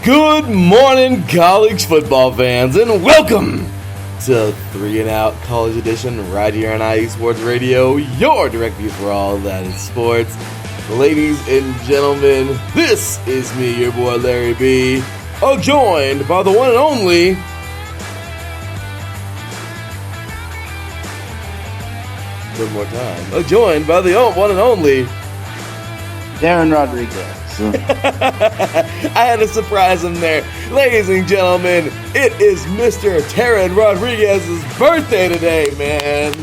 Good morning, college football fans, and welcome to 3 and Out College Edition right here on IE Sports Radio, your direct view for all that is sports. Ladies and gentlemen, this is me, your boy Larry B, joined by the one and only one more time, joined by the one and only Teran Rodriguez. I had to surprise him there. Ladies and gentlemen, it is Mr. Teran Rodriguez's birthday today, man.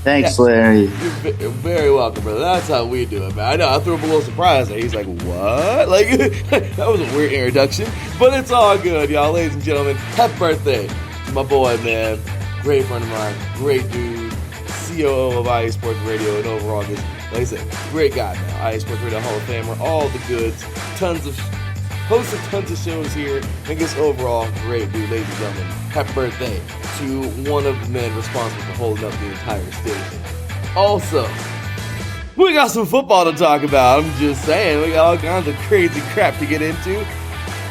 Thanks, Larry. You're very welcome, brother. That's how we do it, man. I know, I threw him a little surprise there. He's like, what? Like, that was a weird introduction, but it's all good, y'all. Ladies and gentlemen, happy birthday to my boy, man. Great friend of mine, great dude, COO of IE Sports Radio, and overall just, like I said, great guy, man. IE Sports Radio Hall of Famer, all the goods, hosts of tons of shows here, and just overall, great dude, ladies and gentlemen. Happy birthday to one of the men responsible for holding up the entire station. Also, we got some football to talk about. I'm just saying, we got all kinds of crazy crap to get into.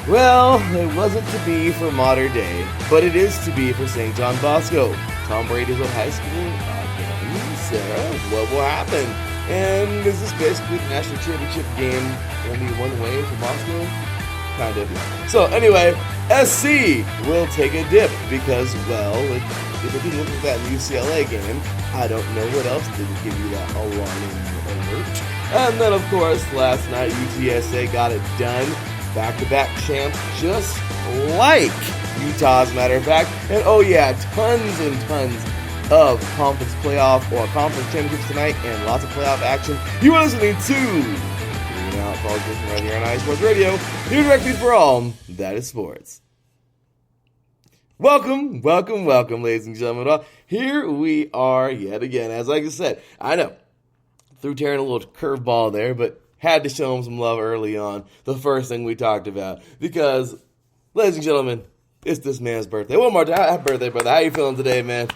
Well, it wasn't to be for modern day, but it is to be for St. John Bosco. Tom Brady's of high school again. Sarah, what will happen? And is this basically the national championship game only one way for Bosco? Kind of. So anyway, SC will take a dip because, well, if you look at that UCLA game, I don't know what else didn't give you that alarming alert. And then, of course, last night UTSA got it done. Back-to-back champs, just like Utah, as a matter of fact. And oh yeah, tons and tons of conference playoff or conference championships tonight and lots of playoff action. You are listening to 3 and Out College Edition right here on IE Sports Radio. Your direct feed for all that is sports. Welcome, ladies and gentlemen. Well, here we are yet again. As like I said, I know, threw Teran a little curveball there, but had to show him some love early on. The first thing we talked about. Because, ladies and gentlemen, it's this man's birthday. One more time. Happy birthday, brother. How you feeling today, man?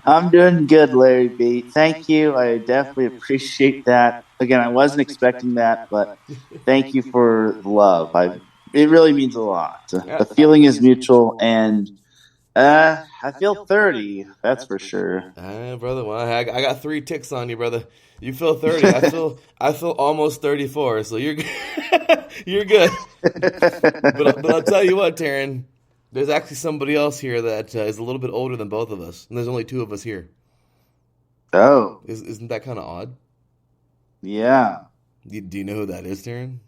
I'm doing good, Larry B. Thank you. I definitely appreciate that. Again, I wasn't expecting that, but thank you for the love. It really means a lot. The feeling is mutual, and I feel 30. That's for sure. Brother, well, I got 3 ticks on you, brother. You feel 30. I feel almost 34. So you're good. You're good. But I'll tell you what, Teran. There's actually somebody else here that is a little bit older than both of us, and there's only 2 of us here. Oh, isn't that kind of odd? Yeah. Do you know who that is, Teran?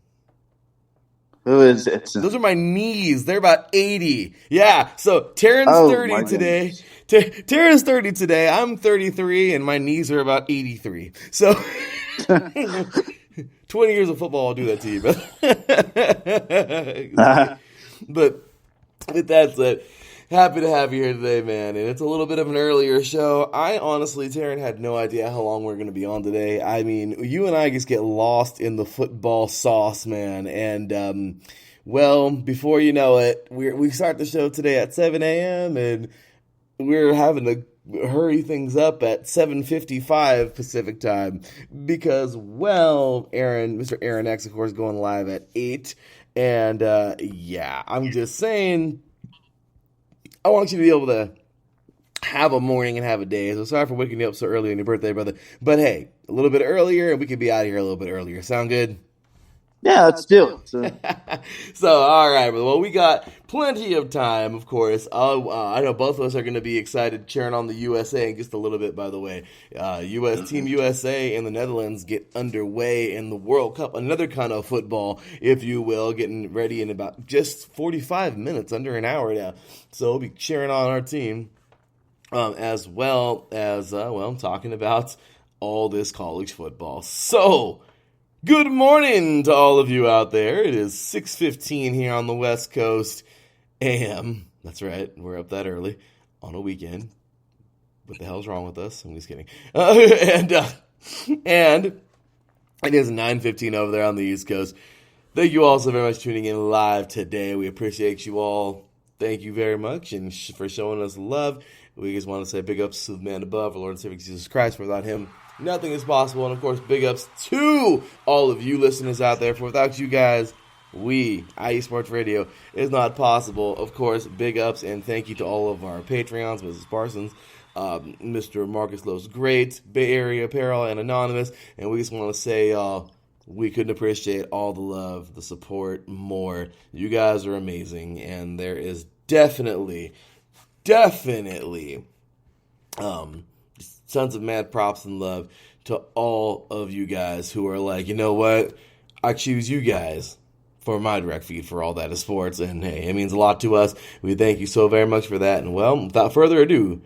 Who is it? Those are my knees. They're about 80. Yeah. So Teran's 30 today. Teran's 30 today. I'm 33, and my knees are about 83. So 20 years of football will do that to you, brother. But with that said, happy to have you here today, man. And it's a little bit of an earlier show. I honestly, Teran, had no idea how long we're going to be on today. I mean, you and I just get lost in the football sauce, man. And, well, before you know it, we start the show today at 7 a.m. and we're having to hurry things up at 7:55 Pacific time because, well, Mr. Aaron X, of course, going live at 8. And, yeah, I'm just saying, I want you to be able to have a morning and have a day. So sorry for waking you up so early on your birthday, brother. But hey, a little bit earlier, and we could be out of here a little bit earlier. Sound good? Yeah, let's do it. So, all right, brother. Well, we got plenty of time, of course. I know both of us are going to be excited cheering on the USA in just a little bit, by the way. Team USA and the Netherlands get underway in the World Cup. Another kind of football, if you will, getting ready in about just 45 minutes, under an hour now. So we'll be cheering on our team as well as, talking about all this college football. So, good morning to all of you out there. It is 6:15 here on the West Coast AM. That's right, we're up that early on a weekend. What the hell's wrong with us? I'm just kidding. And it is 9:15 over there on the East Coast. Thank you all so very much for tuning in live today. We appreciate you all. Thank you very much and for showing us love. We just want to say big ups to the man above, our Lord and Savior Jesus Christ. Without him, nothing is possible. And of course, big ups to all of you listeners out there. For without you guys, IE Sports Radio, is not possible. Of course, big ups and thank you to all of our Patreons, Mrs. Parsons, Mr. Marcus Lowe's Great, Bay Area Apparel, and Anonymous. And we just want to say, we couldn't appreciate all the love, the support more. You guys are amazing, and there is definitely, tons of mad props and love to all of you guys who are like, you know what, I choose you guys for my direct feed for All That Is Sports, and hey, it means a lot to us. We thank you so very much for that, and well, without further ado,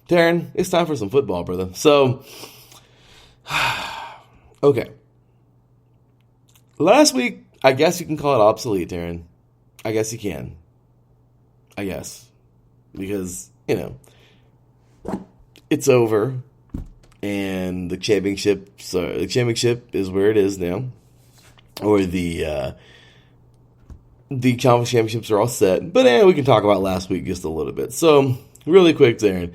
Teran, it's time for some football, brother. So, okay. Last week, I guess you can call it obsolete, Teran. I guess you can. I guess. Because, it's over, and the championship is where it is now, or the conference championships are all set. But we can talk about last week just a little bit. So, really quick, Teran.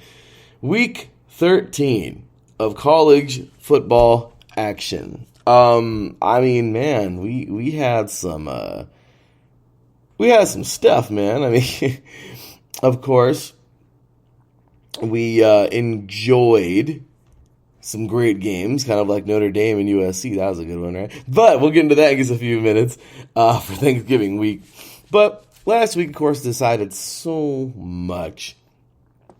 Week 13 of college football action. I mean, man, we had some stuff, man. I mean, of course, we enjoyed some great games, kind of like Notre Dame and USC. That was a good one, right? But we'll get into that in just a few minutes for Thanksgiving week. But last week, of course, decided so much.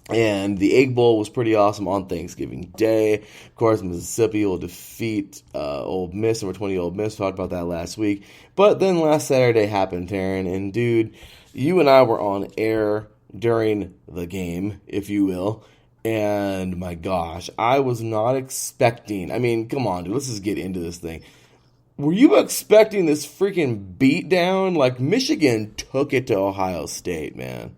And the Egg Bowl was pretty awesome on Thanksgiving Day. Of course, Mississippi will defeat Ole Miss, number 20 Ole Miss. Talked about that last week. But then last Saturday happened, Teran. And, dude, you and I were on air during the game, if you will. And, my gosh, I was not expecting. I mean, come on, dude. Let's just get into this thing. Were you expecting this freaking beatdown? Like, Michigan took it to Ohio State, man.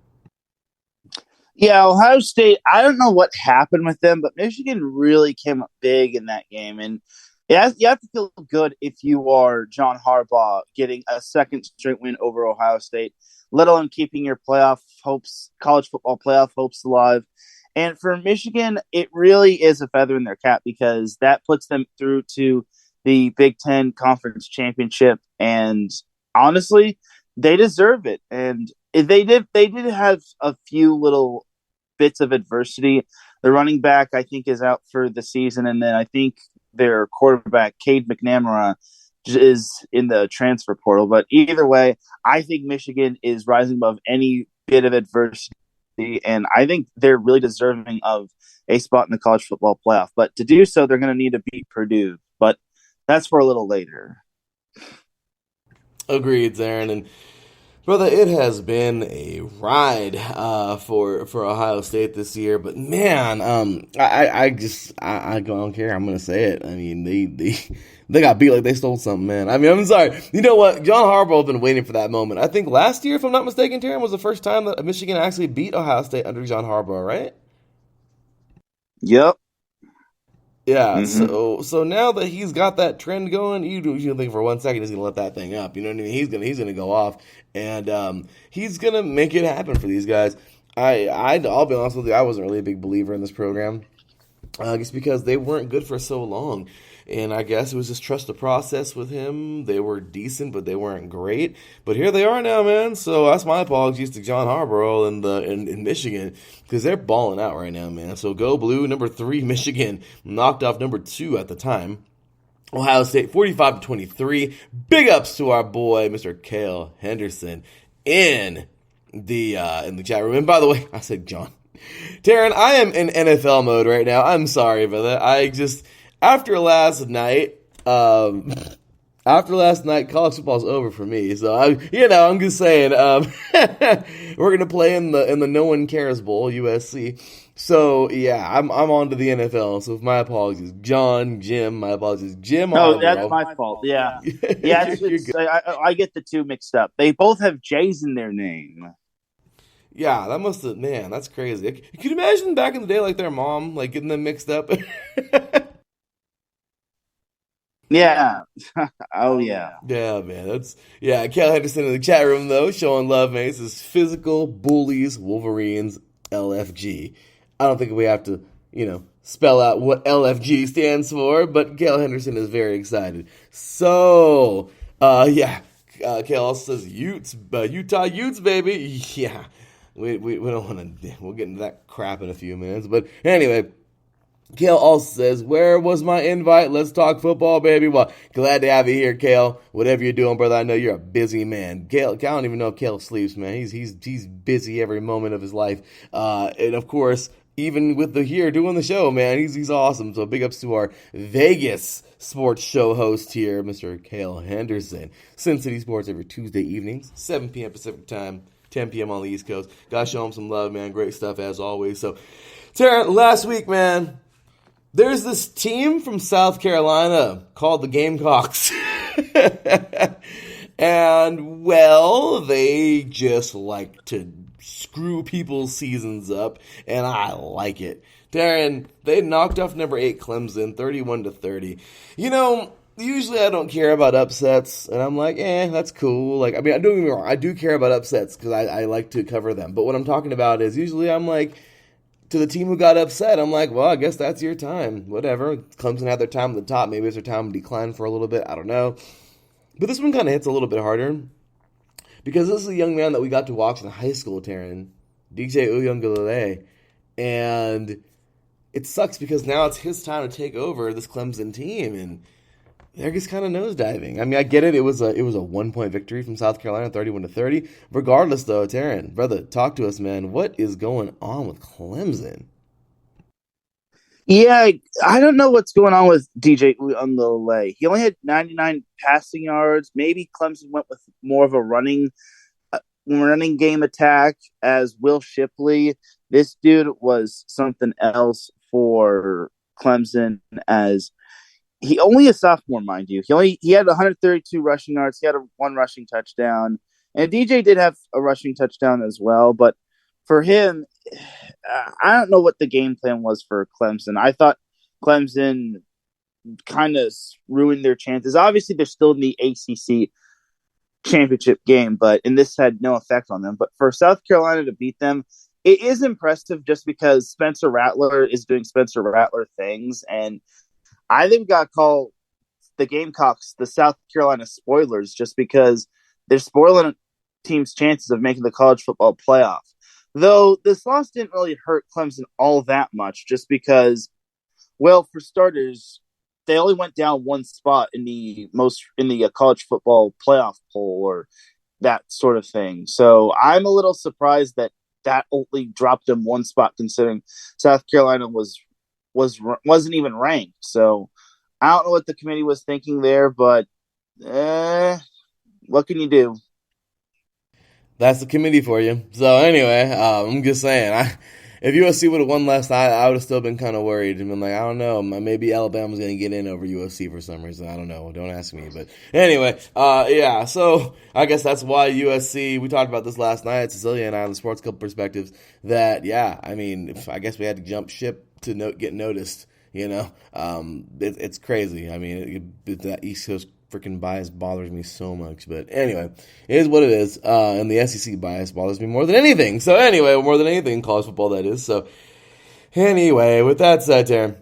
Yeah, Ohio State, I don't know what happened with them, but Michigan really came up big in that game. And you have to feel good if you are John Harbaugh getting a second straight win over Ohio State, let alone keeping your playoff hopes, college football playoff hopes alive. And for Michigan, it really is a feather in their cap because that puts them through to the Big Ten Conference Championship. And honestly, they deserve it. And they did have a few little bits of adversity. The running back, I think, is out for the season, and then I think their quarterback, Cade McNamara, is in the transfer portal. But either way, I think Michigan is rising above any bit of adversity, and I think they're really deserving of a spot in the college football playoff. But to do so, they're going to need to beat Purdue. But that's for a little later. Agreed, Aaron. And brother, it has been a ride for Ohio State this year, but man, I don't care. I'm gonna say it. I mean, they got beat like they stole something, man. I mean, I'm sorry. You know what? John Harbaugh has been waiting for that moment. I think last year, if I'm not mistaken, Teran, was the first time that Michigan actually beat Ohio State under John Harbaugh, right? Yep. Yeah, mm-hmm. So now that he's got that trend going, you don't think for 1 second he's gonna let that thing up. You know what I mean? He's gonna go off, and he's gonna make it happen for these guys. I'll be honest with you, I wasn't really a big believer in this program, just because they weren't good for so long. And I guess it was just trust the process with him. They were decent, but they weren't great. But here they are now, man. So that's my apologies to John Harbaugh in Michigan, because they're balling out right now, man. So go blue. Number 3, Michigan knocked off number 2 at the time, Ohio State, 45-23. Big ups to our boy, Mr. Cale Henderson, in the chat room. And by the way, I said John. Teran, I am in NFL mode right now. I'm sorry about that. After last night, college football's over for me. So I'm just saying, we're gonna play in the No One Cares Bowl, USC. So yeah, I'm on to the NFL. So my apologies, John, Jim. My apologies, Jim. Oh, that's my fault. Yeah, yeah. I get the two mixed up. They both have J's in their name. Yeah, that must have, man, that's crazy. Could you imagine back in the day, like their mom, like getting them mixed up? Yeah. Oh, yeah. Yeah, man. Cal Henderson in the chat room, though, showing love, man. This is Physical Bullies Wolverines LFG. I don't think we have to, spell out what LFG stands for, but Kale Henderson is very excited. So, Kale also says Utes, Utah Utes, baby. Yeah, we don't want to. We'll get into that crap in a few minutes, but anyway. Kale also says, where was my invite? Let's talk football, baby. Well, glad to have you here, Kale. Whatever you're doing, brother, I know you're a busy man. Kale, I don't even know if Kale sleeps, man. He's busy every moment of his life. And of course, even with here doing the show, man, he's awesome. So big ups to our Vegas sports show host here, Mr. Kale Henderson. Sin City Sports every Tuesday evenings, 7 p.m. Pacific time, 10 p.m. on the East Coast. Gotta show him some love, man. Great stuff as always. So, Teran, last week, man, there's this team from South Carolina called the Gamecocks. And, well, they just like to screw people's seasons up, and I like it. Teran, they knocked off number 8 Clemson, 31-30. You know, usually I don't care about upsets, and I'm like, that's cool. Like, I mean, don't get me wrong, I do care about upsets because I like to cover them. But what I'm talking about is usually I'm like, to the team who got upset, I'm like, well, I guess that's your time. Whatever. Clemson had their time at the top. Maybe it's their time to decline for a little bit. I don't know. But this one kind of hits a little bit harder because this is a young man that we got to watch in high school, Teran, DJ Uyunglele. And it sucks because now it's his time to take over this Clemson team, and they're just kind of nosediving. I mean, I get it. It was a 1-point victory from South Carolina, 31-30. Regardless, though, Teran, brother, talk to us, man. What is going on with Clemson? Yeah, I don't know what's going on with DJ Uyunglele. He only had 99 passing yards. Maybe Clemson went with more of a running game attack as Will Shipley. This dude was something else for Clemson as he only a sophomore, mind you. He had 132 rushing yards. He had one rushing touchdown, and DJ did have a rushing touchdown as well. But for him, I don't know what the game plan was for Clemson. I thought Clemson kind of ruined their chances. Obviously, they're still in the ACC championship game, and this had no effect on them. But for South Carolina to beat them, it is impressive just because Spencer Rattler is doing Spencer Rattler things, and I think we got to call the Gamecocks the South Carolina spoilers just because they're spoiling teams' chances of making the college football playoff. Though this loss didn't really hurt Clemson all that much just because, well, for starters, they only went down one spot in the college football playoff poll or that sort of thing. So I'm a little surprised that only dropped them one spot considering South Carolina wasn't even ranked. So I don't know what the committee was thinking there, but what can you do? That's the committee for you. So anyway, I'm just saying, if USC would have won last night, I would have still been kind of worried and been like, I don't know, maybe Alabama's going to get in over USC for some reason. I don't know. Don't ask me. But anyway, so I guess that's why USC, we talked about this last night, Cecilia and I on the Sports Club perspectives, that, I guess we had to jump ship to get noticed, it's crazy. I mean, that East Coast freaking bias bothers me so much, but anyway, it is what it is, and the SEC bias bothers me more than anything, more than anything, college football, that is. So anyway, with that said, Teran,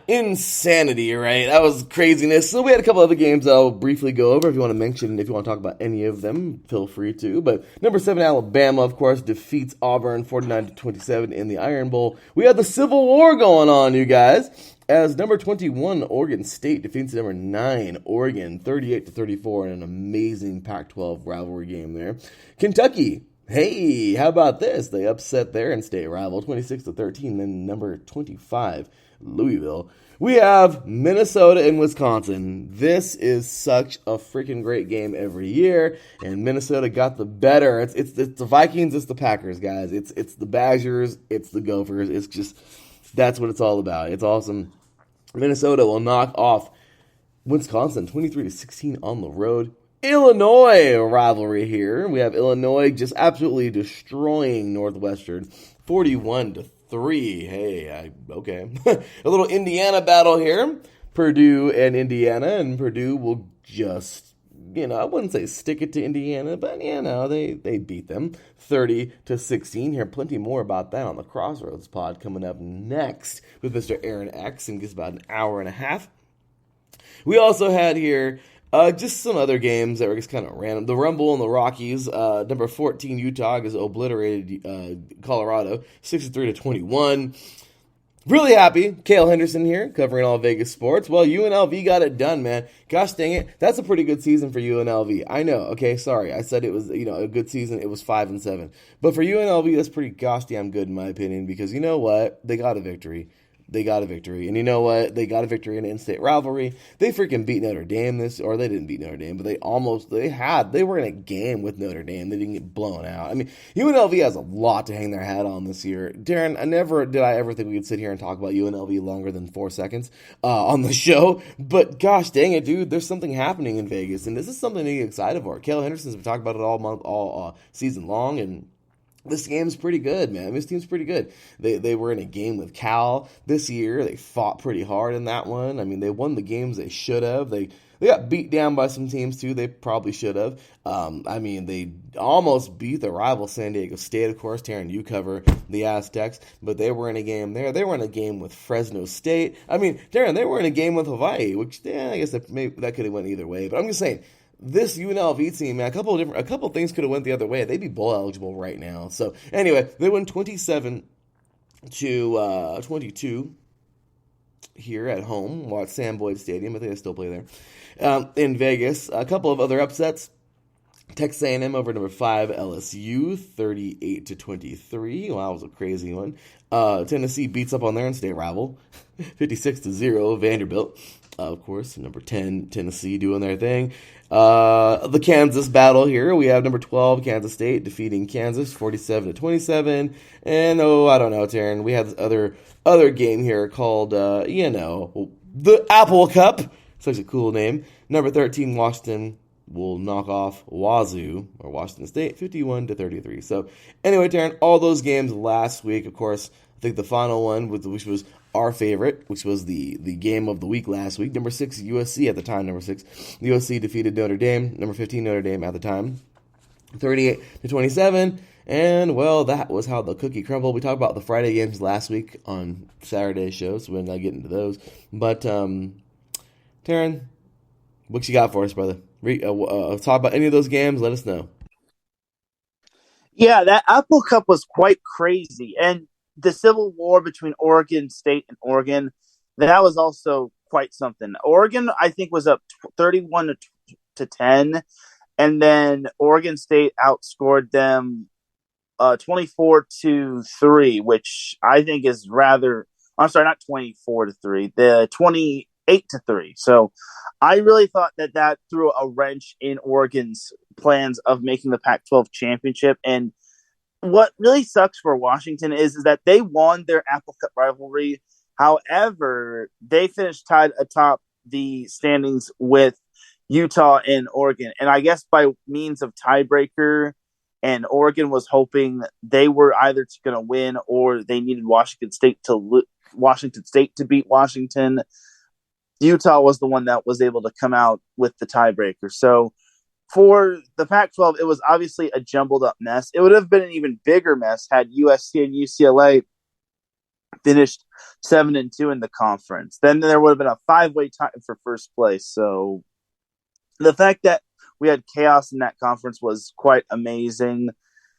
insanity, right? That was craziness. So we had a couple other games I'll briefly go over. If you want to mention, if you want to talk about any of them, feel free to. But number 7, Alabama, of course, defeats Auburn 49-27 in the Iron Bowl. We had the Civil War going on, you guys, as number 21, Oregon State defeats number 9, Oregon, 38-34 in an amazing Pac-12 rivalry game there. Kentucky, hey, how about this? They upset their in-state rival, 26-13, then number 25, Louisville. We have Minnesota and Wisconsin. This is such a freaking great game every year, and Minnesota got the better. It's the Vikings, it's the Packers, guys. It's the Badgers, it's the Gophers. It's just, that's what it's all about. It's awesome. Minnesota will knock off Wisconsin 23-16 on the road. Illinois rivalry here. We have Illinois just absolutely destroying Northwestern 41-3. Hey, okay. A little Indiana battle here. Purdue and Indiana, and Purdue will just I wouldn't say stick it to Indiana, but they beat them 30-16. Hear plenty more about that on the Crossroads Pod coming up next with Mr. Aaron X in just about an hour and a half. We also had here just some other games that were just kind of random. The Rumble and the Rockies. Number 14 Utah has obliterated Colorado 63-21. Really happy. Cale Henderson here, covering all Vegas sports. Well, UNLV got it done, man. Gosh dang it. That's a pretty good season for UNLV. I know. Okay, sorry. I said it was, a good season. It was 5-7. But for UNLV, that's pretty gosh damn good in my opinion, because you know what? They got a victory. They got a victory. And you know what? They got a victory in an in-state rivalry. They freaking beat Notre Dame or they didn't beat Notre Dame, but they were in a game with Notre Dame. They didn't get blown out. I mean, UNLV has a lot to hang their hat on this year. Darren, I ever think we could sit here and talk about UNLV longer than 4 seconds on the show. But gosh dang it, dude, there's something happening in Vegas, and this is something to get excited for. Cale Henderson's been talking about it all season long, and this game's pretty good, man. This team's pretty good. They were in a game with Cal this year. They fought pretty hard in that one. I mean, they won the games they should have. They got beat down by some teams, too. They probably should have. They almost beat the rival San Diego State, of course. Teran, you cover the Aztecs. But they were in a game there. They were in a game with Fresno State. I mean, Darren, they were in a game with Hawaii, which, I guess that could have went either way. But I'm just saying, this UNLV team, man, a couple of things could have went the other way. They'd be bowl eligible right now. So anyway, they win 27-22 here at home at Sam Boyd Stadium. I think they still play there in Vegas. A couple of other upsets. Texas A&M over number 5 LSU 38-23. Wow, that was a crazy one. Tennessee beats up on their in-state rival 56-0 Vanderbilt. Of course, number 10 Tennessee doing their thing. The Kansas battle here. We have number 12 Kansas State defeating Kansas 47-27. And I don't know, Taryn. We have this other game here called the Apple Cup. Such a cool name. Number 13 Washington will knock off Washington State 51-33. So anyway, Taryn, all those games last week, of course. I think the final one, which was our favorite, which was the game of the week last week. Number 6, USC at the time, number 6. USC defeated Notre Dame, number 15 Notre Dame at the time, 38-27. And, well, that was how the cookie crumbled. We talked about the Friday games last week on Saturday's show, so we're not getting into those. But, Taryn, what you got for us, brother? Talk about any of those games, let us know. Yeah, that Apple Cup was quite crazy. And the civil war between Oregon State and Oregon, that was also quite something. Oregon, I think, was up 31-10, and then Oregon State outscored them 24-3, which I think is rather. I'm sorry, not 24-3, the 28-3. So I really thought that threw a wrench in Oregon's plans of making the Pac-12 championship. And what really sucks for Washington is that they won their Apple Cup rivalry. However, they finished tied atop the standings with Utah and Oregon. And I guess by means of tiebreaker, and Oregon was hoping they were either going to win or they needed Washington State to beat Washington. Utah was the one that was able to come out with the tiebreaker. So for the Pac-12, it was obviously a jumbled up mess. It would have been an even bigger mess had USC and UCLA finished 7-2 in the conference. Then there would have been a 5-way tie for first place. So the fact that we had chaos in that conference was quite amazing.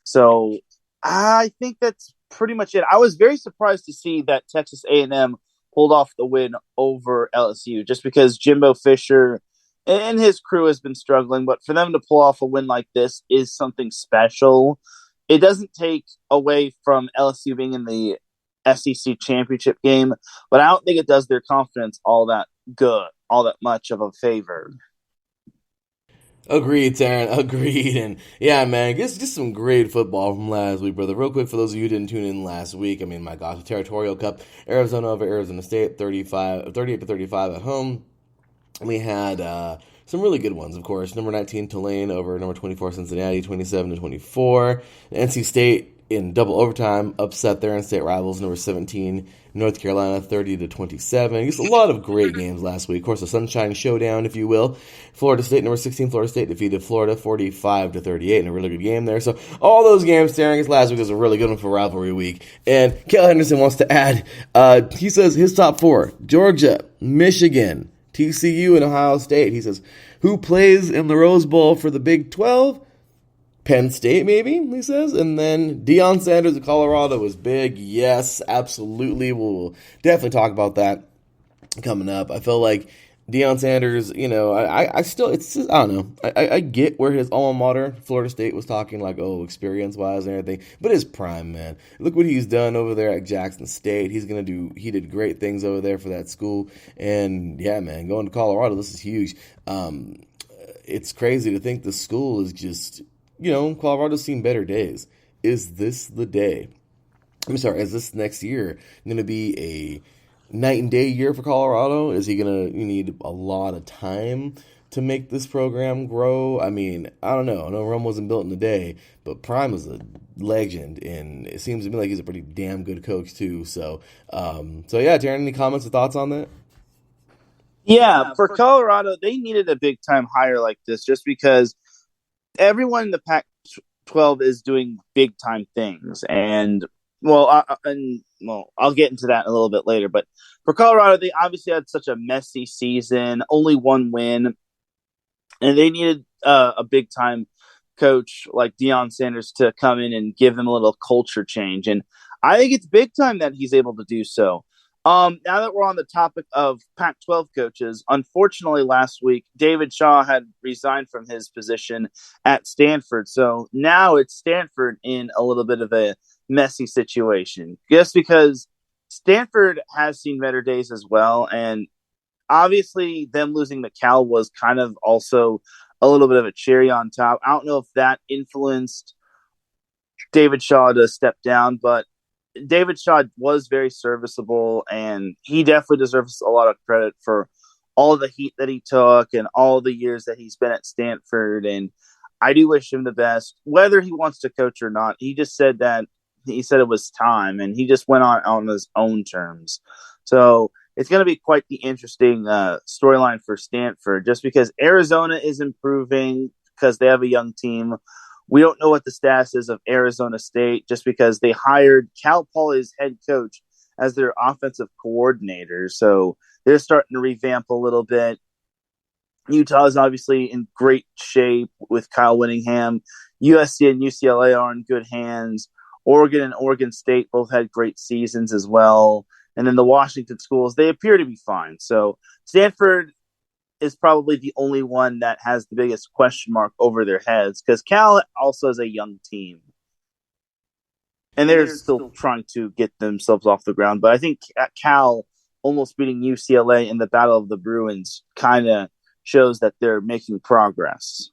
So I think that's pretty much it. I was very surprised to see that Texas A&M pulled off the win over LSU, just because Jimbo Fisher and his crew has been struggling, but for them to pull off a win like this is something special. It doesn't take away from LSU being in the SEC championship game, but I don't think it does their confidence all that much of a favor. Agreed, Taryn. Agreed. And yeah, man, just some great football from last week, brother. Real quick, for those of you who didn't tune in last week, I mean, my gosh, the Territorial Cup, Arizona over Arizona State, 38-35 at home. We had some really good ones, of course. Number 19, Tulane over number 24, Cincinnati, 27-24. NC State in double overtime, upset their in-state rivals, number 17, North Carolina, 30-27. Just a lot of great games last week. Of course, the Sunshine Showdown, if you will. Florida State, number 16, Florida State defeated Florida 45-38 in a really good game there. So all those games, staring last week was a really good one for rivalry week. And Kel Henderson wants to add, he says his top four: Georgia, Michigan, TCU, and Ohio State. He says, who plays in the Rose Bowl for the Big 12? Penn State, maybe, he says. And then Deion Sanders of Colorado was big. Yes, absolutely. We'll definitely talk about that coming up. I feel like Deion Sanders, I still, it's just, I don't know. I get where his alma mater, Florida State, was talking like, oh, experience-wise and everything. But his prime, man. Look what he's done over there at Jackson State. He did great things over there for that school. And, yeah, man, going to Colorado, this is huge. It's crazy to think the school is just... Colorado's seen better days. Is this the day? Is this next year going to be a night and day year for Colorado? Is he going to need a lot of time to make this program grow? I mean, I don't know. I know Rome wasn't built in a day, but Prime is a legend, and it seems to me like he's a pretty damn good coach too. So yeah, Teran, any comments or thoughts on that? Yeah, for Colorado, they needed a big-time hire like this just because everyone in the Pac-12 is doing big-time things, and I'll get into that a little bit later. But for Colorado, they obviously had such a messy season, only one win, and they needed a big-time coach like Deion Sanders to come in and give them a little culture change. And I think it's big time that he's able to do so. Now that we're on the topic of Pac-12 coaches, unfortunately last week, David Shaw had resigned from his position at Stanford. So now it's Stanford in a little bit of a messy situation. Just because Stanford has seen better days as well. And obviously them losing to Cal was kind of also a little bit of a cherry on top. I don't know if that influenced David Shaw to step down, but David Shaw was very serviceable, and he definitely deserves a lot of credit for all the heat that he took and all the years that he's been at Stanford. And I do wish him the best, whether he wants to coach or not. He said it was time, and he just went on his own terms. So it's going to be quite the interesting storyline for Stanford, just because Arizona is improving because they have a young team. We don't know what the status is of Arizona State just because they hired Cal Poly's head coach as their offensive coordinator. So they're starting to revamp a little bit. Utah is obviously in great shape with Kyle Whittingham. USC and UCLA are in good hands. Oregon and Oregon State both had great seasons as well. And then the Washington schools, they appear to be fine. So Stanford is probably the only one that has the biggest question mark over their heads, because Cal also has a young team. And they're still trying to get themselves off the ground. But I think Cal almost beating UCLA in the Battle of the Bruins kind of shows that they're making progress.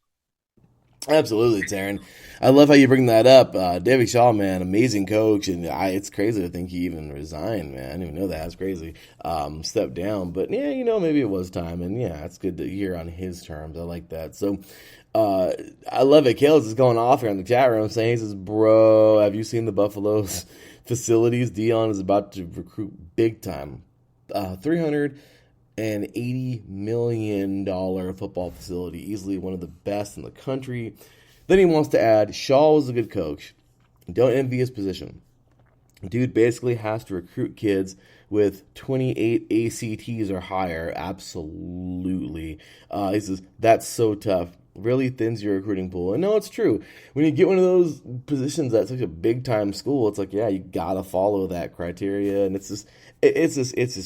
Absolutely, Teran. I love how you bring that up. David Shaw, man, amazing coach, and it's crazy to think he even resigned, man. I didn't even know that. It's crazy. Stepped down, but yeah, maybe it was time, and yeah, it's good to hear on his terms. I like that. So, I love it. Kales is going off here in the chat room saying, he says, bro, have you seen the Buffalo's facilities? Deion is about to recruit big time. $380 million football facility, easily one of the best in the country. Then he wants to add, Shaw was a good coach. Don't envy his position. Dude basically has to recruit kids with 28 ACTs or higher. Absolutely. He says, that's so tough. Really thins your recruiting pool. And no, it's true. When you get one of those positions at such a big time school, it's like, yeah, you gotta follow that criteria. And it's just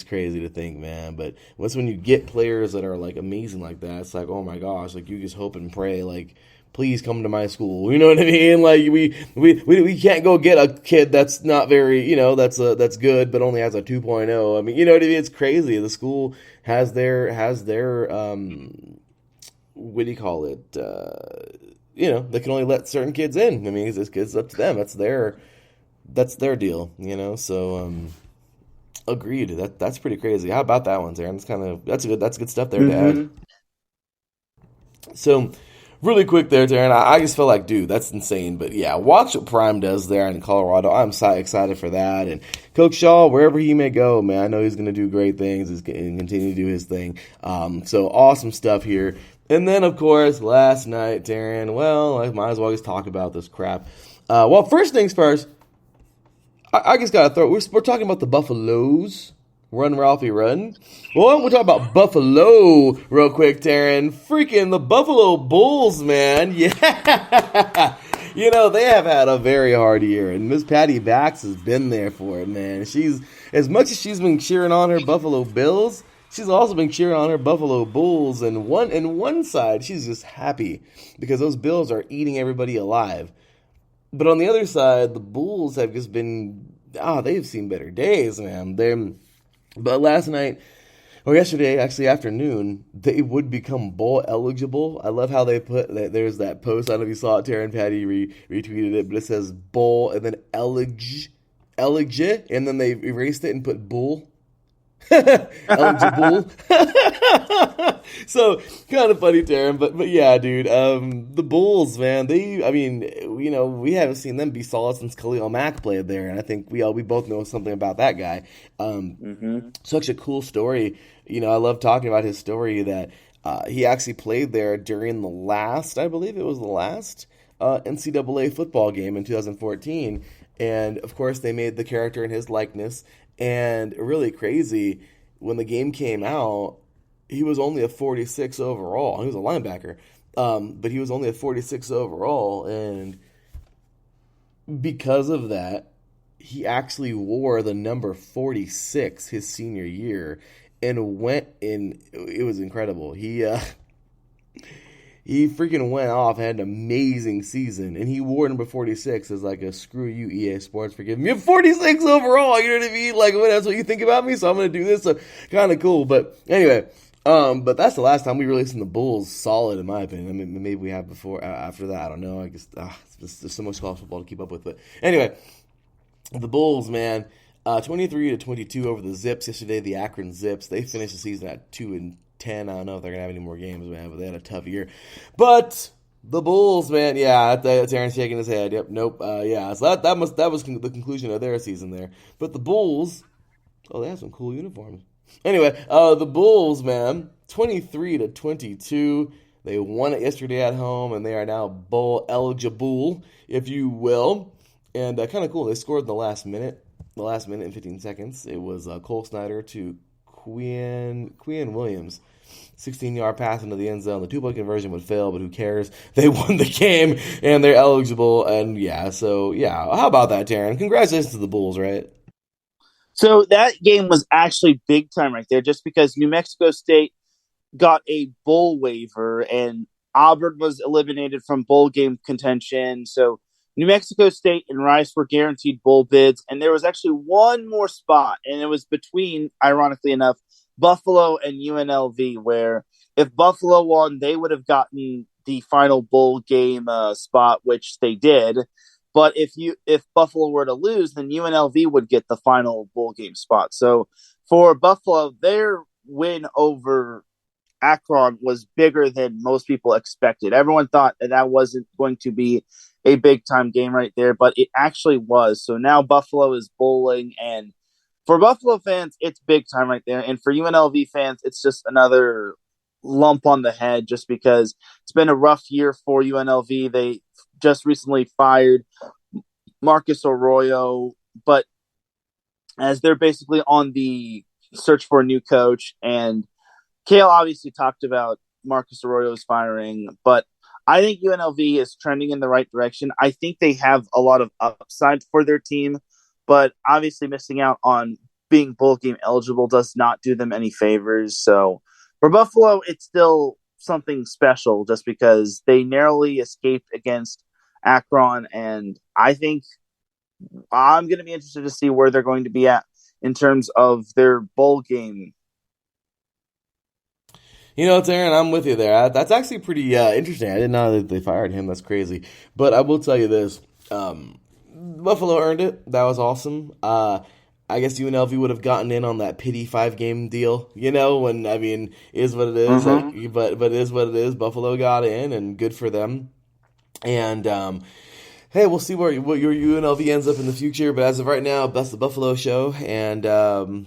crazy to think, man. But when you get players that are like amazing like that, it's like, oh my gosh, like you just hope and pray, like, please come to my school. You know what I mean? Like we can't go get a kid that's not very, that's good, but only has a 2.0. I mean, you know what I mean? It's crazy. The school has their what do you call it? They can only let certain kids in. I mean, it's up to them. That's their deal. So agreed. That's pretty crazy. How about that one, Teran? That's good stuff there to add. So really quick there, Teran, I just feel like, dude, that's insane. But yeah, watch what Prime does there in Colorado. I'm so excited for that. And Coach Shaw, wherever he may go, man, I know he's going to do great things. He's going to continue to do his thing. So awesome stuff here. And then, of course, last night, Teran, well, I might as well just talk about this crap. Well, first things first, I just got to throw, we're talking about the Buffaloes. Run, Ralphie, run. Well, we'll talk about Buffalo real quick, Teran. Freaking the Buffalo Bulls, man. Yeah. They have had a very hard year, and Miss Patty Bax has been there for it, man. As much as she's been cheering on her Buffalo Bills, she's also been cheering on her Buffalo Bulls, and one side, she's just happy because those Bills are eating everybody alive. But on the other side, the Bulls have just been, they've seen better days, man. But last night, or yesterday, actually afternoon, they would become bowl eligible. I love how they put that. There's that post. I don't know if you saw it. Teran Patty retweeted it, but it says bowl and then eligible, and then they erased it and put bull. Eligible. So kind of funny, Teran, but yeah, dude. The Bulls, man. We haven't seen them be solid since Khalil Mack played there, and I think we both know something about that guy. Such a cool story. I love talking about his story that he actually played there during the last, I believe it was the last NCAA football game in 2014, and of course they made the character in his likeness. And really crazy, when the game came out, he was only a 46 overall. He was a linebacker, but he was only a 46 overall. And because of that, he actually wore the number 46 his senior year and went in. It was incredible. He freaking went off, had an amazing season, and he wore number 46 as like a screw you, EA Sports, for giving me a 46 overall, you know what I mean? Like, well, that's what you think about me, so I'm going to do this, so kind of cool. But anyway, but that's the last time we really seen the Bulls solid, in my opinion. I mean, maybe we have before, after that, I don't know. I guess there's so much college football to keep up with. But anyway, the Bulls, man, 23-22 over the Zips yesterday, the Akron Zips. They finished the season at 2-10. I don't know if they're going to have any more games, man, but they had a tough year. But the Bulls, man, yeah, Teran's shaking his head. Yep, nope, yeah. So that was the conclusion of their season there. But the Bulls, they have some cool uniforms. Anyway, the Bulls, man, 23-22. They won it yesterday at home, and they are now bowl eligible, if you will. And kind of cool. They scored in the last minute and 15 seconds. It was Cole Snyder to Quinn Williams. 16-yard pass into the end zone. The two-point conversion would fail, but who cares? They won the game, and they're eligible. And how about that, Teran? Congratulations to the Bulls, right? So that game was actually big time right there, just because New Mexico State got a bowl waiver, and Auburn was eliminated from bowl game contention. So New Mexico State and Rice were guaranteed bowl bids, and there was actually one more spot, and it was between, ironically enough, Buffalo and UNLV, where if Buffalo won, they would have gotten the final bowl game spot, which they did. But if Buffalo were to lose, then UNLV would get the final bowl game spot. So for Buffalo, their win over Akron was bigger than most people expected. Everyone thought that wasn't going to be a big time game right there, but it actually was. So now Buffalo is bowling, and for Buffalo fans, it's big time right there. And for UNLV fans, it's just another lump on the head just because it's been a rough year for UNLV. They just recently fired Marcus Arroyo, but as they're basically on the search for a new coach, and Kale obviously talked about Marcus Arroyo's firing, but I think UNLV is trending in the right direction. I think they have a lot of upside for their team, but obviously missing out on being bowl game eligible does not do them any favors. So for Buffalo, it's still something special just because they narrowly escaped against Akron, and I think I'm going to be interested to see where they're going to be at in terms of their bowl game. Teran, I'm with you there. That's actually pretty interesting. I didn't know that they fired him. That's crazy. But I will tell you this. Buffalo earned it. That was awesome. I guess UNLV would have gotten in on that pity 5-game deal, when, is what it is. But it is what it is. Buffalo got in, and good for them. And, hey, we'll see what your UNLV ends up in the future. But as of right now, that's the Buffalo show, and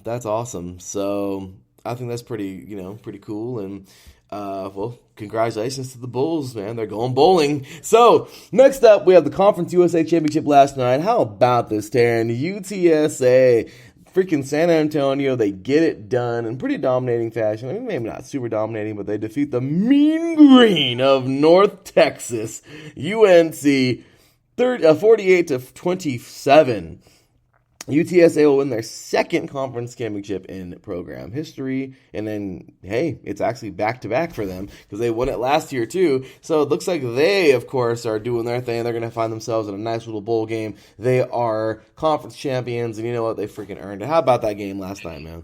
that's awesome. So I think that's pretty cool. And well, congratulations to the Bulls, man. They're going bowling. So next up, we have the Conference USA Championship last night. How about this, Teran? UTSA. Freaking San Antonio, they get it done in pretty dominating fashion. Maybe not super dominating, but they defeat the Mean Green of North Texas, UNC, 48-27. UTSA will win their second conference championship in program history, and then, hey, it's actually back-to-back for them, because they won it last year, too, so it looks like they, of course, are doing their thing. They're going to find themselves in a nice little bowl game. They are conference champions, and you know what? They freaking earned it. How about that game last night, man?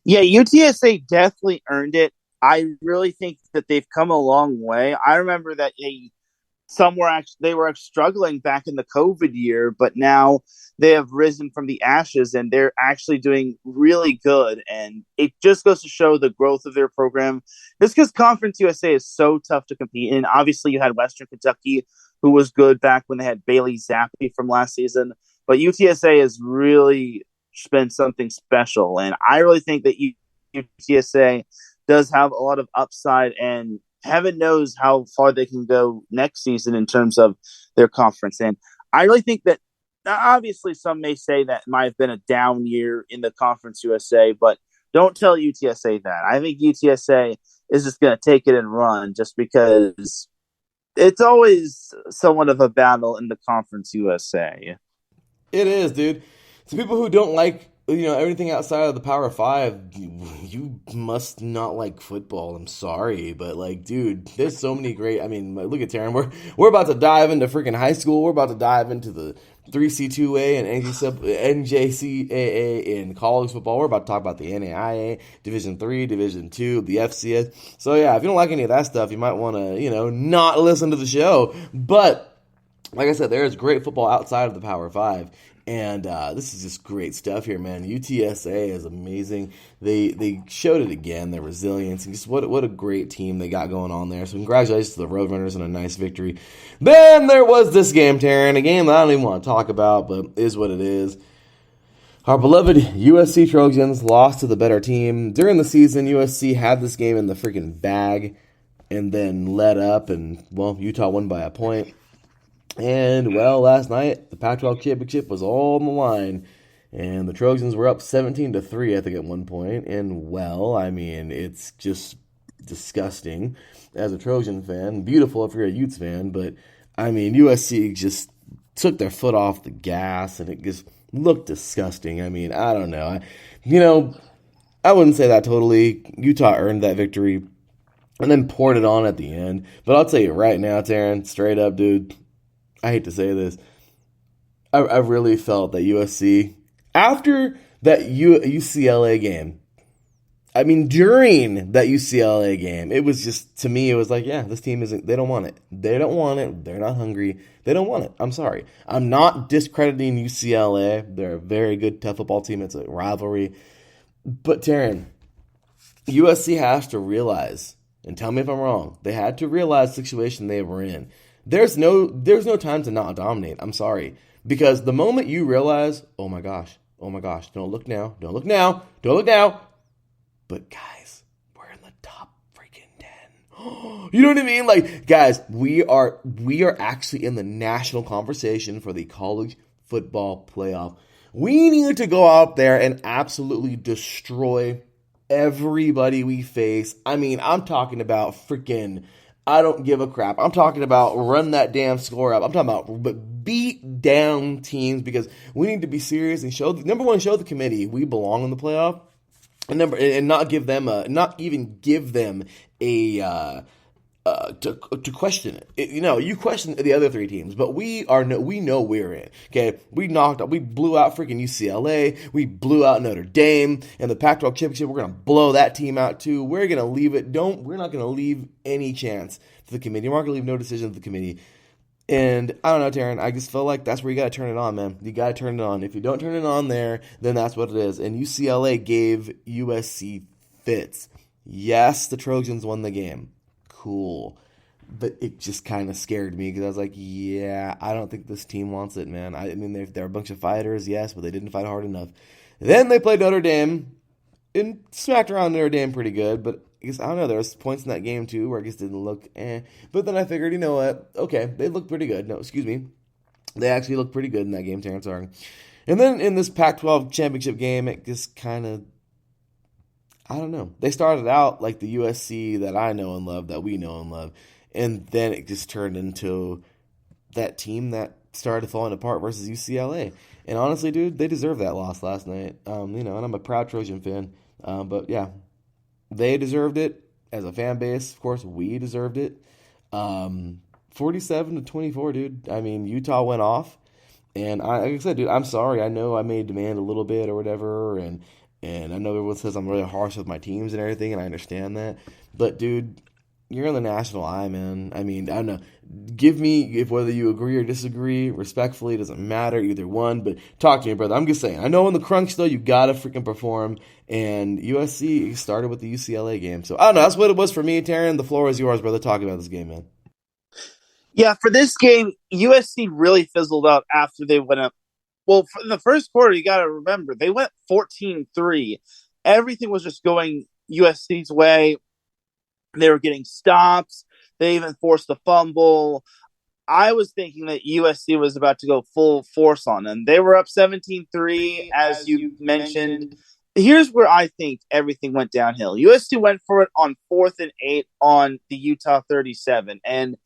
Yeah, UTSA definitely earned it. I really think that they've come a long way. I remember that they were struggling back in the COVID year, but now they have risen from the ashes and they're actually doing really good. And it just goes to show the growth of their program. Just because Conference USA is so tough to compete in. Obviously, you had Western Kentucky, who was good back when they had Bailey Zappi from last season. But UTSA has really been something special. And I really think that UTSA does have a lot of upside, and heaven knows how far they can go next season in terms of their conference. And I really think that, obviously, some may say that might have been a down year in the Conference USA, but don't tell UTSA that. I think UTSA is just going to take it and run, just because it's always somewhat of a battle in the Conference USA. It is, dude. To people who don't like everything outside of the Power 5, you must not like football. I'm sorry, but dude, there's so many great. Look at Teran. We're about to dive into freaking high school. We're about to dive into the 3C2A and NJCAA in college football. We're about to talk about the NAIA, Division 3, Division 2, the FCS. So yeah, if you don't like any of that stuff, you might want to not listen to the show. But like I said, there is great football outside of the Power 5. And this is just great stuff here, man. UTSA is amazing. They showed it again, their resilience, and just what a great team they got going on there. So congratulations to the Roadrunners on a nice victory. Then there was this game, Teran, a game that I don't even want to talk about, but is what it is. Our beloved USC Trojans lost to the better team. During the season, USC had this game in the freaking bag and then let up, and, well, Utah won by a point. And, well, last night, the Pac-12 championship was all on the line, and the Trojans were up 17-3, I think, at one point. And, well, it's just disgusting as a Trojan fan. Beautiful if you're a Utes fan, but, USC just took their foot off the gas, and it just looked disgusting. I don't know. I wouldn't say that totally. Utah earned that victory and then poured it on at the end. But I'll tell you right now, Teran, straight up, dude, I hate to say this, I really felt that USC, after that UCLA game, during that UCLA game, it was just, to me, it was like, yeah, this team they don't want it. They don't want it. They're not hungry. They don't want it. I'm sorry. I'm not discrediting UCLA. They're a very good, tough football team. It's a rivalry. But, Teran, USC has to realize, and tell me if I'm wrong, they had to realize the situation they were in. There's no time to not dominate. I'm sorry. Because the moment you realize, oh my gosh, don't look now. But guys, we're in the top freaking 10. You know what I mean? Guys, we are actually in the national conversation for the college football playoff. We need to go out there and absolutely destroy everybody we face. I'm talking about freaking, I don't give a crap. I'm talking about run that damn score up. I'm talking about beat down teams, because we need to be serious and show the committee we belong in the playoff, and not even give them a to question it. You question the other three teams, but we know we're in. Okay, we blew out freaking UCLA, we blew out Notre Dame, and the Pac-12 championship. We're gonna blow that team out too. We're gonna leave it. We're not gonna leave any chance to the committee. We're not gonna leave no decision to the committee. And I don't know, Taryn. I just feel like that's where you got to turn it on, man. You got to turn it on. If you don't turn it on there, then that's what it is. And UCLA gave USC fits. Yes, the Trojans won the game. Cool. But it just kind of scared me because I was like, yeah, I don't think this team wants it, man. I mean, they're a bunch of fighters, yes, but they didn't fight hard enough. Then they played Notre Dame and smacked around Notre Dame pretty good, but I guess I don't know. There was points in that game too where I guess didn't look eh. But then I figured, you know what? Okay, they looked pretty good. No, excuse me. They actually looked pretty good in that game, Terrence Arng. And then in this Pac-12 championship game, it just kind of, I don't know. They started out like the USC that I know and love, that we know and love, and then it just turned into that team that started falling apart versus UCLA. And honestly, dude, they deserved that loss last night. And I'm a proud Trojan fan. But yeah, they deserved it as a fan base. Of course, we deserved it. 47-24, dude. I mean, Utah went off, and like I said, dude, I'm sorry. I know I may demand a little bit or whatever, and I know everyone says I'm really harsh with my teams and everything, and I understand that. But dude, you're in the national eye, man. I mean, I don't know. Give me, if whether you agree or disagree, respectfully, it doesn't matter, either one, but talk to me, brother. I'm just saying. I know in the crunch, though, you gotta freaking perform, and USC started with the UCLA game. So, I don't know. That's what it was for me, Taryn. The floor is yours, brother. Talk about this game, man. Yeah, for this game, USC really fizzled out after they went up. Well, in the first quarter, you got to remember, they went 14-3. Everything was just going USC's way. They were getting stops. They even forced a fumble. I was thinking that USC was about to go full force on them. They were up 17-3, as you mentioned. Here's where I think everything went downhill. USC went for it on 4th and 8 on the Utah 37. And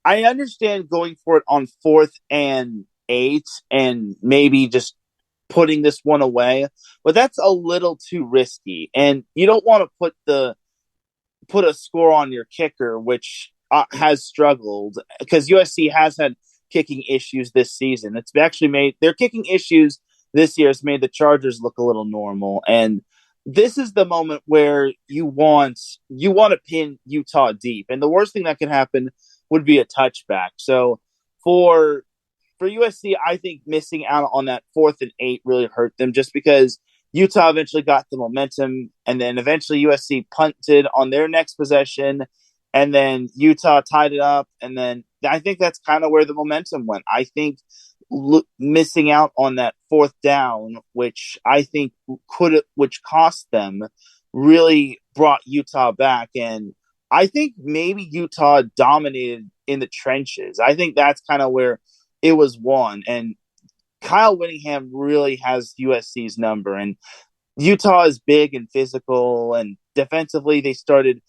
I understand going for it on 4th and 8 and maybe just putting this one away, but that's a little too risky. And you don't want to put a score on your kicker, which has struggled because USC has had kicking issues this season. It's actually made their kicking issues this year has made the Chargers look a little normal. And this is the moment where you want to pin Utah deep. And the worst thing that could happen would be a touchback. So for USC, I think missing out on that 4th and 8 really hurt them just because Utah eventually got the momentum, and then eventually USC punted on their next possession, and then Utah tied it up, and then I think that's kind of where the momentum went. I think missing out on that 4th down, which I think which cost them, really brought Utah back, and I think maybe Utah dominated in the trenches. I think that's kind of where it was won, and Kyle Whittingham really has USC's number, and Utah is big and physical, and defensively they started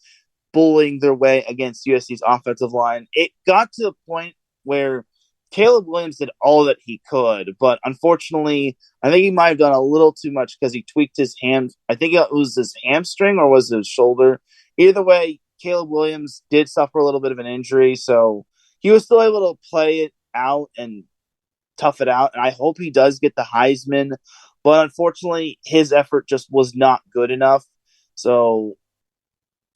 bullying their way against USC's offensive line. It got to the point where Caleb Williams did all that he could, but unfortunately, I think he might have done a little too much because he tweaked his ham. I think it was his hamstring or was it his shoulder. Either way, Caleb Williams did suffer a little bit of an injury, so he was still able to play it out and tough it out, and I hope he does get the Heisman, but unfortunately his effort just was not good enough, so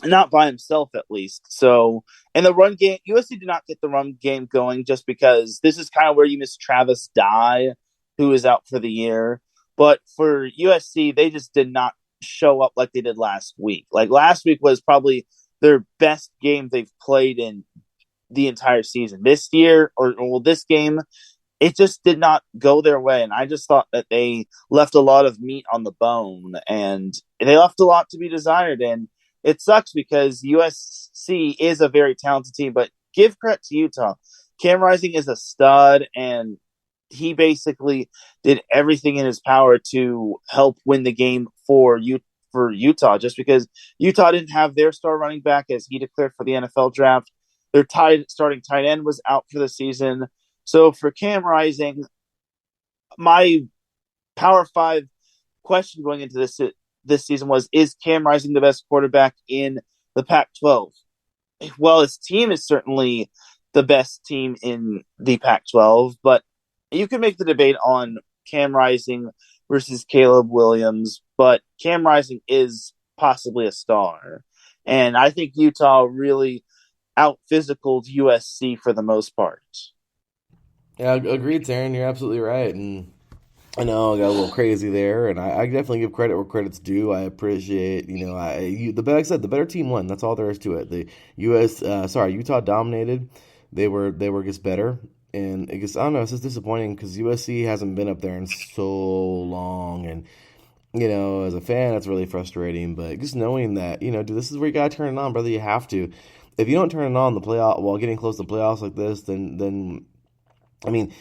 not by himself at least. So in the run game, USC did not get the run game going just because this is kind of where you miss Travis Dye, who is out for the year, but for USC they just did not show up like they did last week. Like last week was probably their best game they've played in the entire season. This year, or this game, it just did not go their way. And I just thought that they left a lot of meat on the bone and they left a lot to be desired. And it sucks because USC is a very talented team, but give credit to Utah. Cam Rising is a stud, and he basically did everything in his power to help win the game for Utah, just because Utah didn't have their star running back as he declared for the NFL draft. Their starting tight end was out for the season. So for Cam Rising, my Power 5 question going into this season was, is Cam Rising the best quarterback in the Pac-12? Well, his team is certainly the best team in the Pac-12, but you can make the debate on Cam Rising versus Caleb Williams, but Cam Rising is possibly a star. And I think Utah really out-physicaled USC for the most part. Yeah, agreed, Teran. You're absolutely right. And I know I got a little crazy there, and I definitely give credit where credit's due. I appreciate, like I said, the better team won. That's all there is to it. The Utah dominated. They were just better, and I guess I don't know. It's just disappointing because USC hasn't been up there in so long, and as a fan, that's really frustrating. But just knowing that, dude, this is where you gotta turn it on, brother. You have to. If you don't turn it on the playoff while getting close to playoffs like this, then I mean,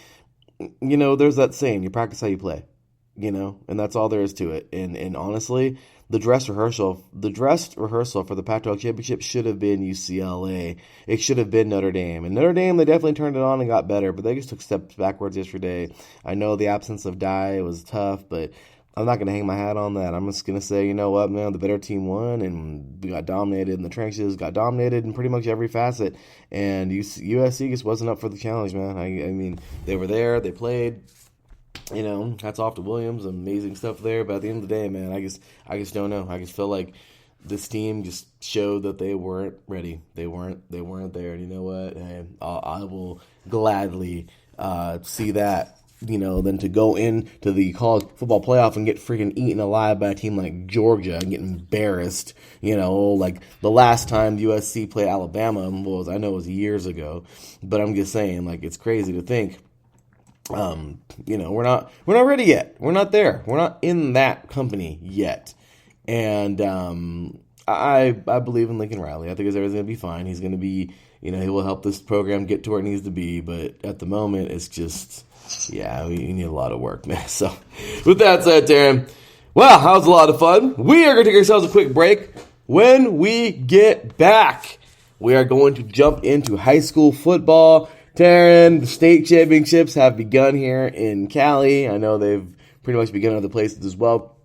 there's that saying, you practice how you play, and that's all there is to it. And honestly, the dress rehearsal for the Pac-12 championship should have been UCLA. It should have been Notre Dame. And Notre Dame, they definitely turned it on and got better, but they just took steps backwards yesterday. I know the absence of Dye was tough, but I'm not going to hang my hat on that. I'm just going to say, you know what, man, the better team won, and we got dominated in the trenches, got dominated in pretty much every facet, and USC just wasn't up for the challenge, man. I mean, they were there, they played, hats off to Williams, amazing stuff there, but at the end of the day, man, I just don't know. I just feel like this team just showed that they weren't ready. They weren't there, and you know what? I will gladly see that. Than to go into the college football playoff and get freaking eaten alive by a team like Georgia and get embarrassed. Like the last time USC played Alabama I know it was years ago, but I'm just saying, like, it's crazy to think. We're not ready yet. We're not there. We're not in that company yet. And I believe in Lincoln Riley. I think everything's going to be fine. He's going to be, he will help this program get to where it needs to be. But at the moment, it's just. Yeah, we need a lot of work, man. So, with that said, Teran, wow, that was a lot of fun. We are going to take ourselves a quick break. When we get back, we are going to jump into high school football. Teran, the state championships have begun here in Cali. I know they've pretty much begun other places as well.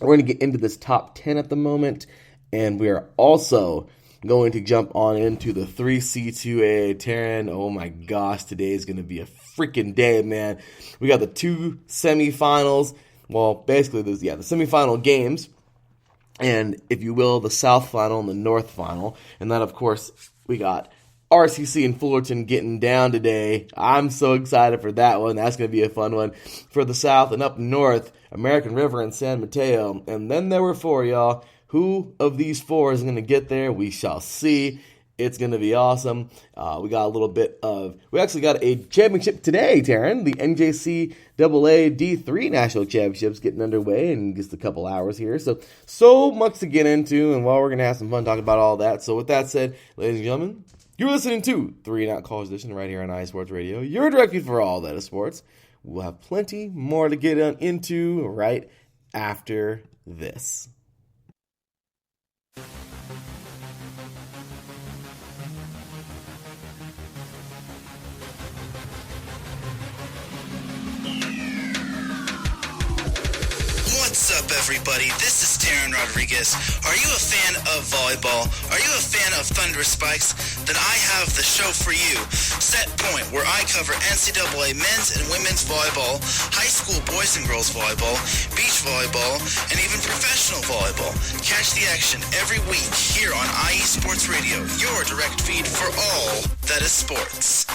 We're going to get into this top 10 at the moment, and we are also going to jump on into the 3C2A. Teran, oh my gosh, today is going to be a freaking day, man. We got the two semifinals. Well, basically, the semifinal games. And, if you will, the South final and the North final. And then, of course, we got RCC and Fullerton getting down today. I'm so excited for that one. That's going to be a fun one. For the South and up north, American River and San Mateo. And then there were four, y'all. Who of these four is going to get there? We shall see. It's going to be awesome. We actually got a championship today, Teran. The NJCAA D3 National Championships getting underway in just a couple hours here. So much to get into, and we're going to have some fun talking about all that. So with that said, ladies and gentlemen, you're listening to 3 and Out College Edition right here on iSports Radio. Your direct feed for all that is sports. We'll have plenty more to get into right after this. What's up, everybody? This is Teran Rodriguez. Are you a fan of volleyball? Are you a fan of Thunder Spikes? Then I have the show for you. Set Point, where I cover NCAA men's and women's volleyball, high school boys and girls volleyball, beach volleyball, and even professional volleyball. Catch the action every week here on IE Sports Radio, your direct feed for all that is sports.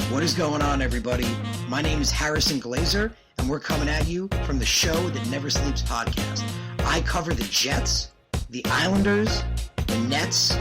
What is going on, everybody? My name is Harrison Glazer, and we're coming at you from the Show That Never Sleeps podcast. I cover the Jets, the Islanders, the Nets,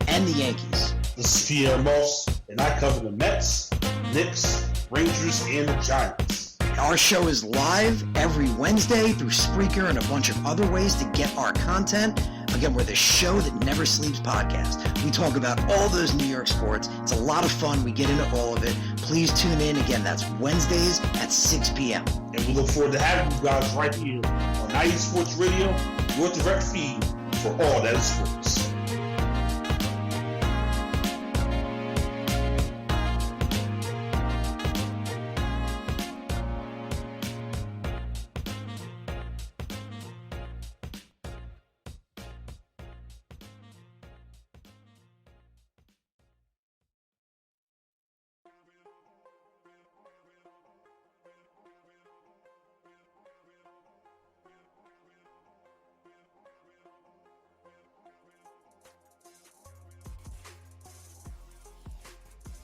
and the Yankees. This is Pierre Moss, and I cover the Mets, Knicks, Rangers, and the Giants. Our show is live every Wednesday through Spreaker and a bunch of other ways to get our content. Again, we're the Show That Never Sleeps podcast. We talk about all those New York sports. It's a lot of fun. We get into all of it. Please tune in. Again, that's Wednesdays at 6 p.m. And we look forward to having you guys right here on IE Sports Radio, your direct feed for all that is sports.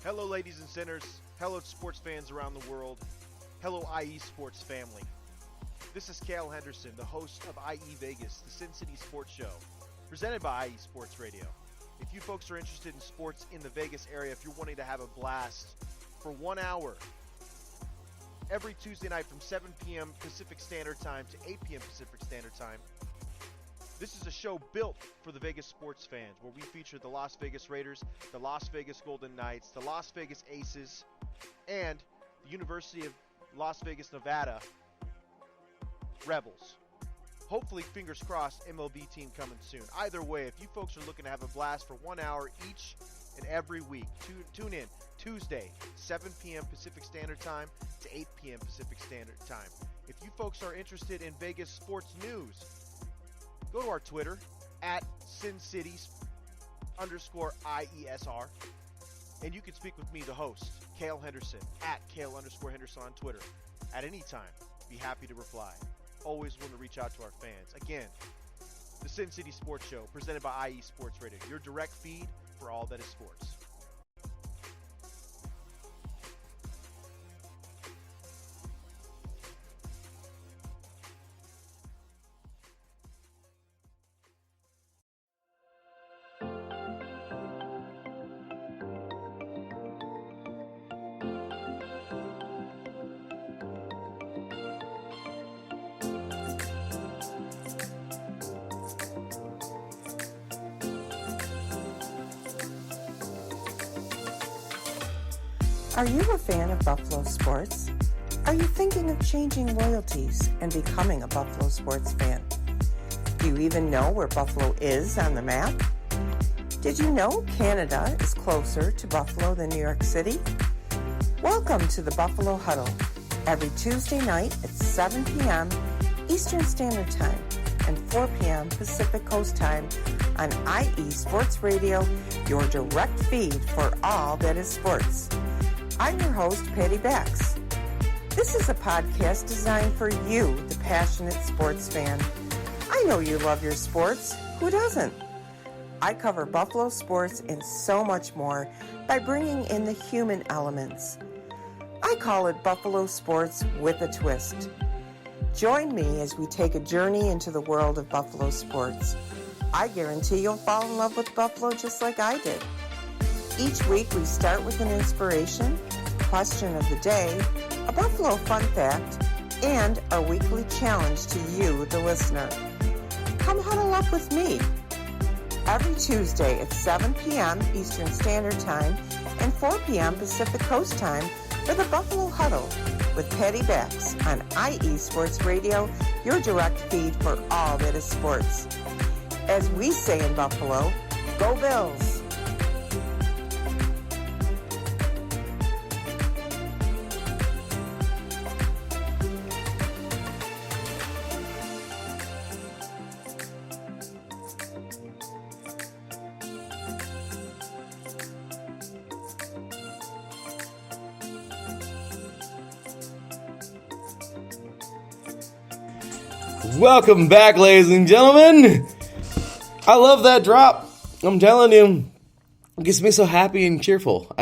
Hello, ladies and sinners. Hello, sports fans around the world. Hello, IE Sports family. This is Cale Henderson, the host of IE Vegas, the Sin City Sports Show, presented by IE Sports Radio. If you folks are interested in sports in the Vegas area, if you're wanting to have a blast for 1 hour, every Tuesday night from 7 p.m. Pacific Standard Time to 8 p.m. Pacific Standard Time, this is a show built for the Vegas sports fans, where we feature the Las Vegas Raiders, the Las Vegas Golden Knights, the Las Vegas Aces, and the University of Las Vegas, Nevada Rebels. Hopefully, fingers crossed, MLB team coming soon. Either way, if you folks are looking to have a blast for 1 hour each and every week, tune in Tuesday, 7 p.m. Pacific Standard Time to 8 p.m. Pacific Standard Time. If you folks are interested in Vegas sports news, go to our Twitter, at SinCities_IESR, and you can speak with me, the host, Cale Henderson, at Cale_Henderson on Twitter. At any time, be happy to reply. Always want to reach out to our fans. Again, the Sin City Sports Show, presented by IE Sports Radio, your direct feed for all that is sports. Are you a fan of Buffalo sports? Are you thinking of changing loyalties and becoming a Buffalo sports fan? Do you even know where Buffalo is on the map? Did you know Canada is closer to Buffalo than New York City? Welcome to the Buffalo Huddle, every Tuesday night at 7 p.m. Eastern Standard Time and 4 p.m. Pacific Coast Time on IE Sports Radio, your direct feed for all that is sports. I'm your host, Patty Bax. This is a podcast designed for you, the passionate sports fan. I know you love your sports. Who doesn't? I cover Buffalo sports and so much more by bringing in the human elements. I call it Buffalo Sports with a Twist. Join me as we take a journey into the world of Buffalo sports. I guarantee you'll fall in love with Buffalo just like I did. Each week we start with an inspiration, question of the day, a Buffalo fun fact, and our weekly challenge to you, the listener. Come huddle up with me every Tuesday at 7 p.m. Eastern Standard Time and 4 p.m. Pacific Coast Time for the Buffalo Huddle with Patty Bax on IE Sports Radio, your direct feed for all that is sports. As we say in Buffalo, go Bills! Welcome back, ladies and gentlemen. I love that drop. I'm telling you, it gets me so happy and cheerful.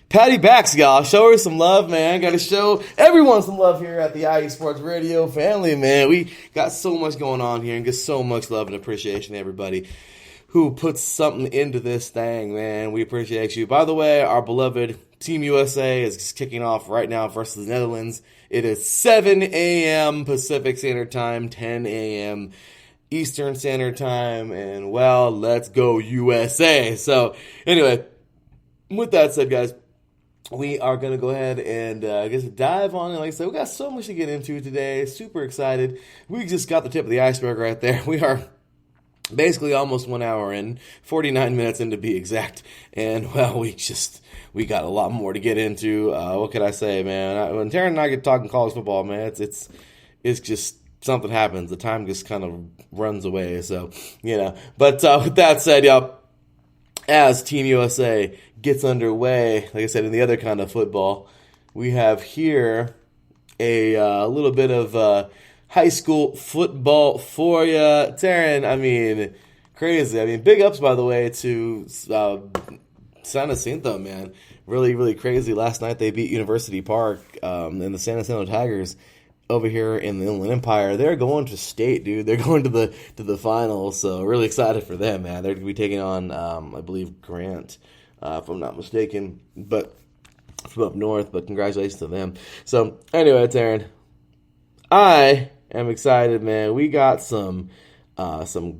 Patty Bax, y'all. Show her some love, man. Got to show everyone some love here at the IE Sports Radio family, man. We got so much going on here and get so much love and appreciation to everybody who puts something into this thing, man. We appreciate you. By the way, our beloved Team USA is kicking off right now versus the Netherlands. It is 7 a.m. Pacific Standard Time, 10 a.m. Eastern Standard Time, and, well, let's go USA. So, anyway, with that said, guys, we are going to go ahead and dive on it. Like I said, we got so much to get into today. Super excited. We just got the tip of the iceberg right there. We are basically almost 1 hour in, 49 minutes in to be exact. And, well, we got a lot more to get into. What can I say, man? When Teran and I get talking college football, man, it's just something happens. The time just kind of runs away. So, But with that said, y'all, as Team USA gets underway, like I said, in the other kind of football, we have here a little bit of high school football for you. Teran, crazy. Big ups, by the way, to San Jacinto, man, really, really crazy. Last night they beat University Park, and the San Jacinto Tigers over here in the Inland Empire. They're going to state, dude. They're going to the finals, so really excited for them, man. They're going to be taking on, I believe, Grant, if I'm not mistaken, but from up north. But congratulations to them. So anyway, Teran, I am excited, man. We got some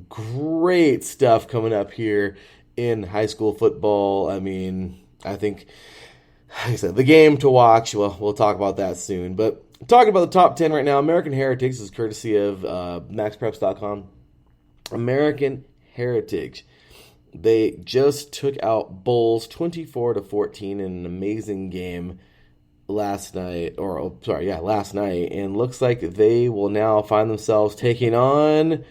great stuff coming up here in high school football. I mean, I think, like I said, the game to watch. Well, we'll talk about that soon. But talking about the top 10 right now, American Heritage is courtesy of MaxPreps.com. American Heritage. They just took out Bulls 24-14 in an amazing game last night, and looks like they will now find themselves taking on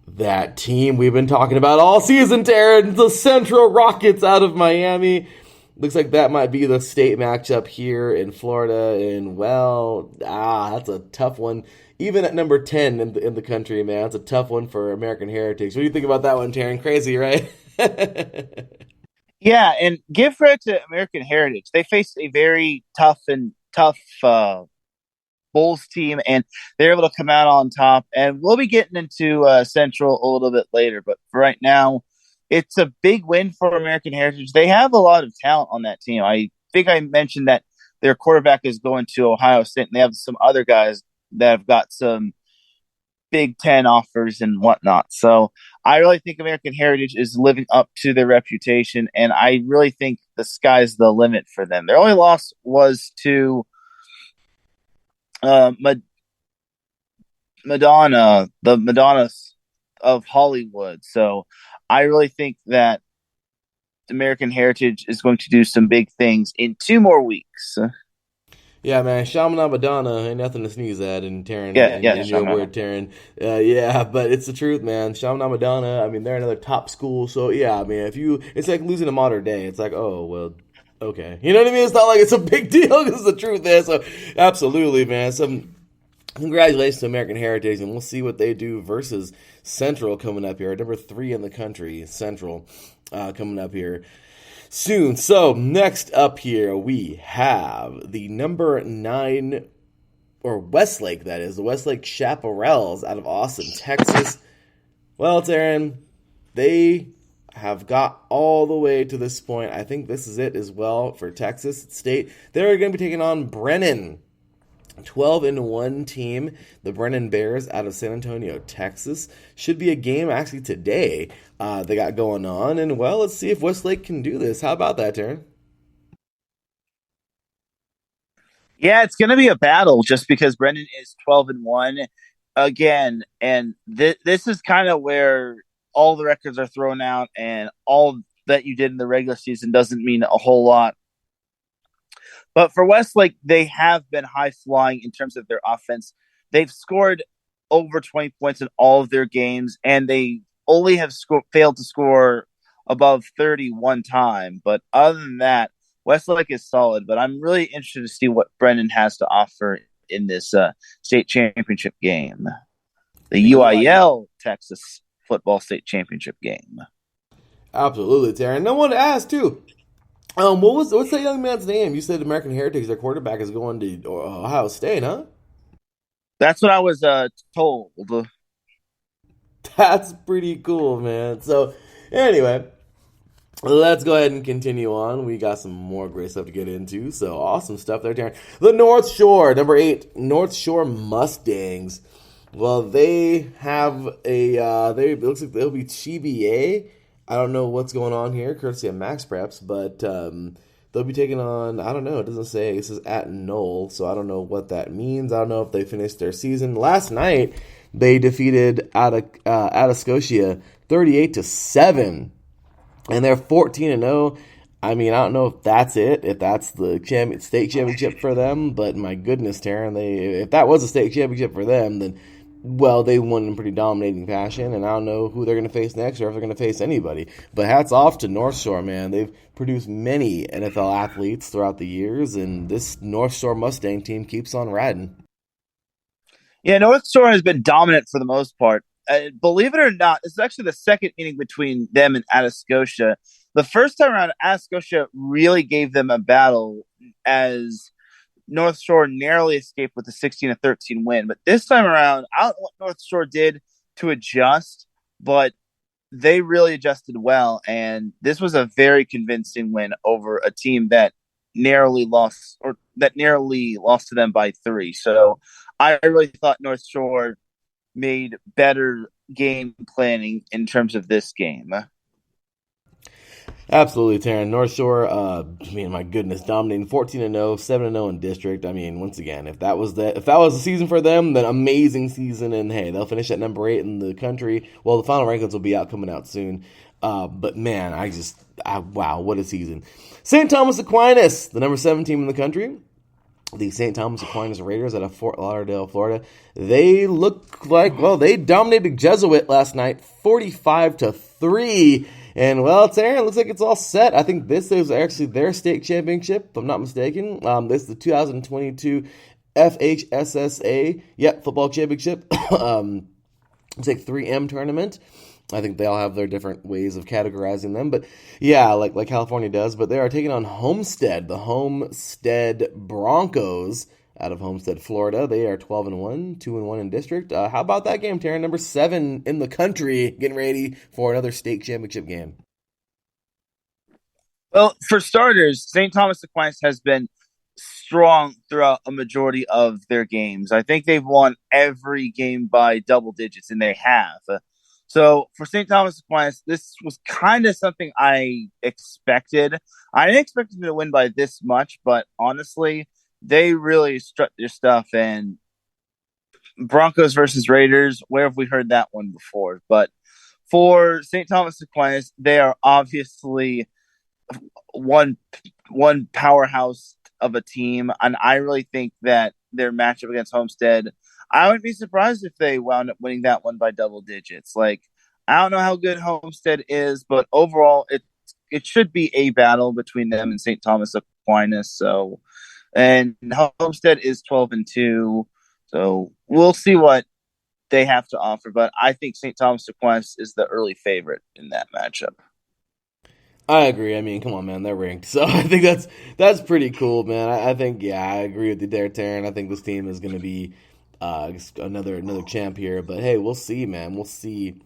that team we've been talking about all season, Teran, the Central Rockets out of Miami. Looks like that might be the state matchup here in Florida, and that's a tough one. Even at number 10 in the country, man, it's a tough one for American Heritage. What do you think about that one, Teran? Crazy, right? Yeah, and give credit to American Heritage. They faced a very tough Bulls team, and they're able to come out on top. And we'll be getting into Central a little bit later, but for right now, it's a big win for American Heritage. They have a lot of talent on that team. I think I mentioned that their quarterback is going to Ohio State, and they have some other guys that have got some Big Ten offers and whatnot. So I really think American Heritage is living up to their reputation, and I really think the sky's the limit for them. Their only loss was to Madonna, the Madonnas of Hollywood. So I really think that American Heritage is going to do some big things in 2 more weeks. Yeah, man, Shamana Madonna ain't nothing to sneeze at, and Teran, yeah, your word, Teran. Yeah, but it's the truth, man. Shamana Madonna, I mean, they're another top school, so yeah, I mean, it's like losing a modern day. It's like, oh, well, okay. You know what I mean? It's not like it's a big deal, because the truth is, so absolutely, man. Some congratulations to American Heritage, and we'll see what they do versus Central coming up here. Number 3 in the country, Central, coming up here soon. So next up here we have the number 9, or Westlake, that is, the Westlake Chaparrals out of Austin, Texas. Well, Teran, they have got all the way to this point. I think this is it as well for Texas State. They're going to be taking on Brennan. 12-1 team, the Brennan Bears out of San Antonio, Texas. Should be a game actually today they got going on. And, well, let's see if Westlake can do this. How about that, Teran? Yeah, it's going to be a battle just because Brennan is 12-1 again. And this is kind of where all the records are thrown out, and all that you did in the regular season doesn't mean a whole lot. But for Westlake, they have been high-flying in terms of their offense. They've scored over 20 points in all of their games, and they only have failed to score above 30 one time. But other than that, Westlake is solid. But I'm really interested to see what Brennan has to offer in this state championship game. The UIL Texas football state championship game. Absolutely, Teran. No one asked, too. What's that young man's name? You said American Heritage, their quarterback is going to Ohio State, huh? That's what I was told. That's pretty cool, man. So, anyway, let's go ahead and continue on. We got some more great stuff to get into. So, awesome stuff there, Teran. The North Shore, number 8, North Shore Mustangs. Well, they have it looks like they'll be TBA. I don't know what's going on here, courtesy of Max Preps, but they'll be taking on, I don't know, it doesn't say. This is at Knoll, so I don't know what that means. I don't know if they finished their season. Last night, they defeated Atascocia 38-7, and they're 14-0. I mean, I don't know if that's it, if that's the state championship for them, but my goodness, Teran, if that was a state championship for them, then, well, they won in pretty dominating fashion, and I don't know who they're going to face next or if they're going to face anybody. But hats off to North Shore, man. They've produced many NFL athletes throughout the years, and this North Shore Mustang team keeps on riding. Yeah, North Shore has been dominant for the most part. believe it or not, this is actually the second meeting between them and Atascosa. The first time around, Atascosa really gave them a battle as North Shore narrowly escaped with a 16-13 win. But this time around, I don't know what North Shore did to adjust, but they really adjusted well. And this was a very convincing win over a team that narrowly lost to them by 3. So I really thought North Shore made better game planning in terms of this game. Absolutely, Teran. North Shore, my goodness, dominating 14-0, 7-0 in district. I mean, once again, if that was the season for them, then amazing season, and hey, they'll finish at number 8 in the country. Well, the final rankings will be coming out soon. But man, wow, what a season. St. Thomas Aquinas, the number 7 team in the country. The St. Thomas Aquinas Raiders out of Fort Lauderdale, Florida. They look like, they dominated Jesuit last night, 45-3. And, Teran, looks like it's all set. I think this is actually their state championship, if I'm not mistaken. This is the 2022 FHSSA, football championship. It's like 3M tournament. I think they all have their different ways of categorizing them. But, like California does. But they are taking on Homestead, the Homestead Broncos out of Homestead, Florida. They are 12-1, 2-1 in district. How about that game, Teran? Number 7 in the country, getting ready for another state championship game. Well, for starters, St. Thomas Aquinas has been strong throughout a majority of their games. I think they've won every game by double digits, and they have. So for St. Thomas Aquinas, this was kind of something I expected. I didn't expect them to win by this much, but honestly, they really struck their stuff. And Broncos versus Raiders, where have we heard that one before? But for St. Thomas Aquinas, they are obviously one powerhouse of a team, and I really think that their matchup against Homestead, I wouldn't be surprised if they wound up winning that one by double digits. Like, I don't know how good Homestead is, but overall, it should be a battle between them and St. Thomas Aquinas. So, and Homestead is 12-2, so we'll see what they have to offer. But I think St. Thomas Aquinas is the early favorite in that matchup. I agree. I mean, come on, man, they're ranked, so I think that's pretty cool, man. I think, I agree with you there, Teran. I think this team is going to be another champ here, but hey, we'll see, man. We'll see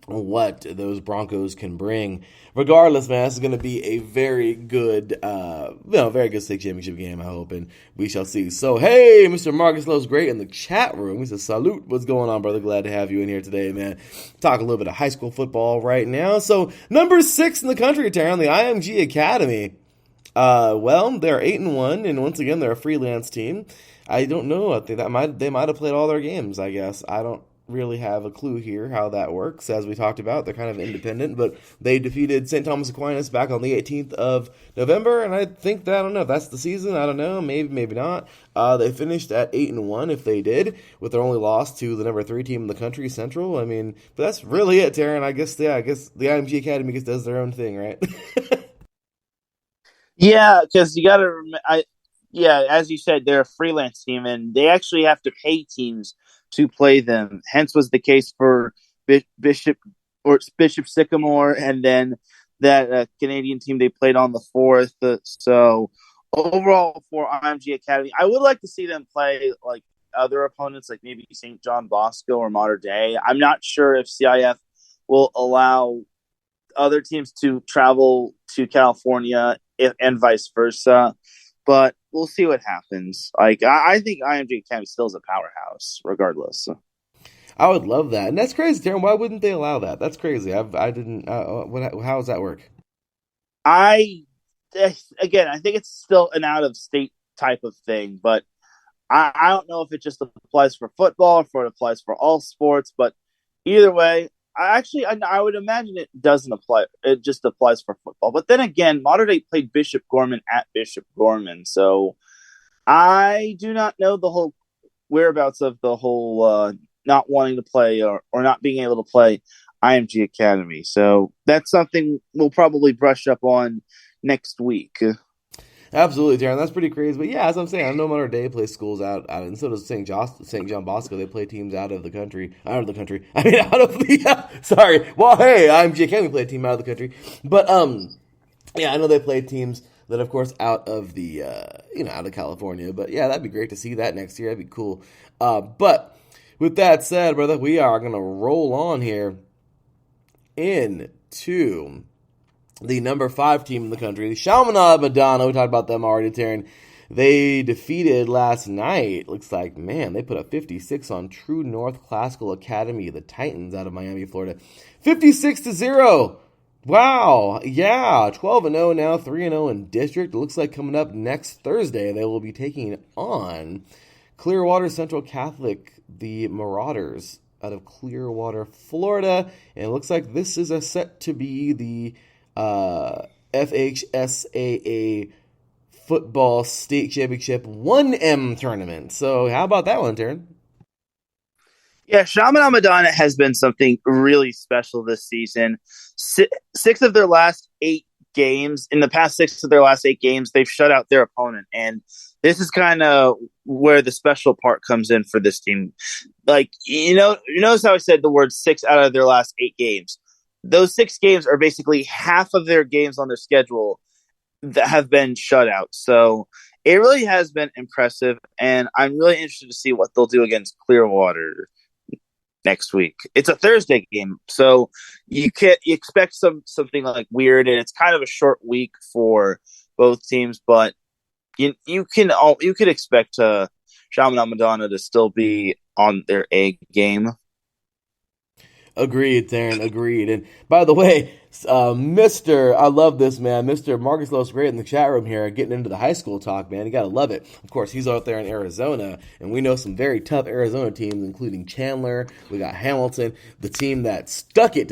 what those Broncos can bring. Regardless, man, this is going to be a very good state championship game, I hope, and we shall see. So, hey, Mr. Marcus Lowe's great in the chat room. He says, salute. What's going on, brother? Glad to have you in here today, man. Talk a little bit of high school football right now. So, number 6 in the country, Teran, the IMG Academy. They're 8-1, and once again, they're a freelance team. I don't know. I think they might have played all their games, I guess. I don't really have a clue here how that works. As we talked about, they're kind of independent, but they defeated St. Thomas Aquinas back on the 18th of November, and I think that, I don't know if that's the season. I don't know. Maybe not. They finished at 8-1 if they did, with their only loss to the number 3 team in the country, Central. I mean, but that's really it, Teran. I guess the IMG Academy just does their own thing, right? Yeah, because you got to as you said, they're a freelance team, and they actually have to pay teams to play them. Hence was the case for Bishop Sycamore, and then that Canadian team they played on the 4th. So overall for IMG Academy, I would like to see them play like other opponents, like maybe St. John Bosco or Mater Dei. I'm not sure if CIF will allow other teams to travel to California and vice versa. But we'll see what happens. Like, I think IMG Academy still is a powerhouse, regardless. I would love that, and that's crazy, Teran. Why wouldn't they allow that? That's crazy. I didn't. How does that work? I think it's still an out of state type of thing, but I don't know if it just applies for football or if it applies for all sports. But either way, I would imagine it doesn't apply. It just applies for football. But then again, Mater Dei played Bishop Gorman at Bishop Gorman, so I do not know the whole whereabouts of the whole not wanting to play or not being able to play IMG Academy. So that's something we'll probably brush up on next week. Absolutely, Darren. That's pretty crazy. But yeah, as I'm saying, I know Notre Dame plays schools out, and so does St. John Bosco. They play teams out of the country. Out of the country. I mean, out of the. Sorry. Well, hey, I'm JK. We play a team out of the country. But yeah, I know they play teams that, of course, out of the out of California. But yeah, that'd be great to see that next year. That'd be cool. But with that said, brother, we are gonna roll on here into the number 5 team in the country, the Chaminade Madonna. We talked about them already, Taryn. They defeated last night. Looks like, man, they put a 56 on True North Classical Academy, the Titans out of Miami, Florida. 56-0. Wow. Yeah. 12-0 now, 3-0 in district. It looks like coming up next Thursday, they will be taking on Clearwater Central Catholic, the Marauders out of Clearwater, Florida. And it looks like this is set to be the FHSAA football state championship 1M tournament. So how about that one, Taryn? Yeah, Chaminade Madonna has been something really special this season. Six of their last 8 games, in the past 6 of their last 8 games, they've shut out their opponent. And this is kind of where the special part comes in for this team. Like, notice how I said the word 6 out of their last 8 games. Those 6 games are basically half of their games on their schedule that have been shut out. So it really has been impressive, and I'm really interested to see what they'll do against Clearwater next week. It's a Thursday game, so you expect something like weird, and it's kind of a short week for both teams. But you could expect Chaminade Madonna to still be on their A game. Agreed, Taryn. Agreed. And by the way, I love this, man. Mr. Marcus Lowe's great in the chat room here, getting into the high school talk, man. You got to love it. Of course, he's out there in Arizona, and we know some very tough Arizona teams, including Chandler. We got Hamilton, the team that stuck it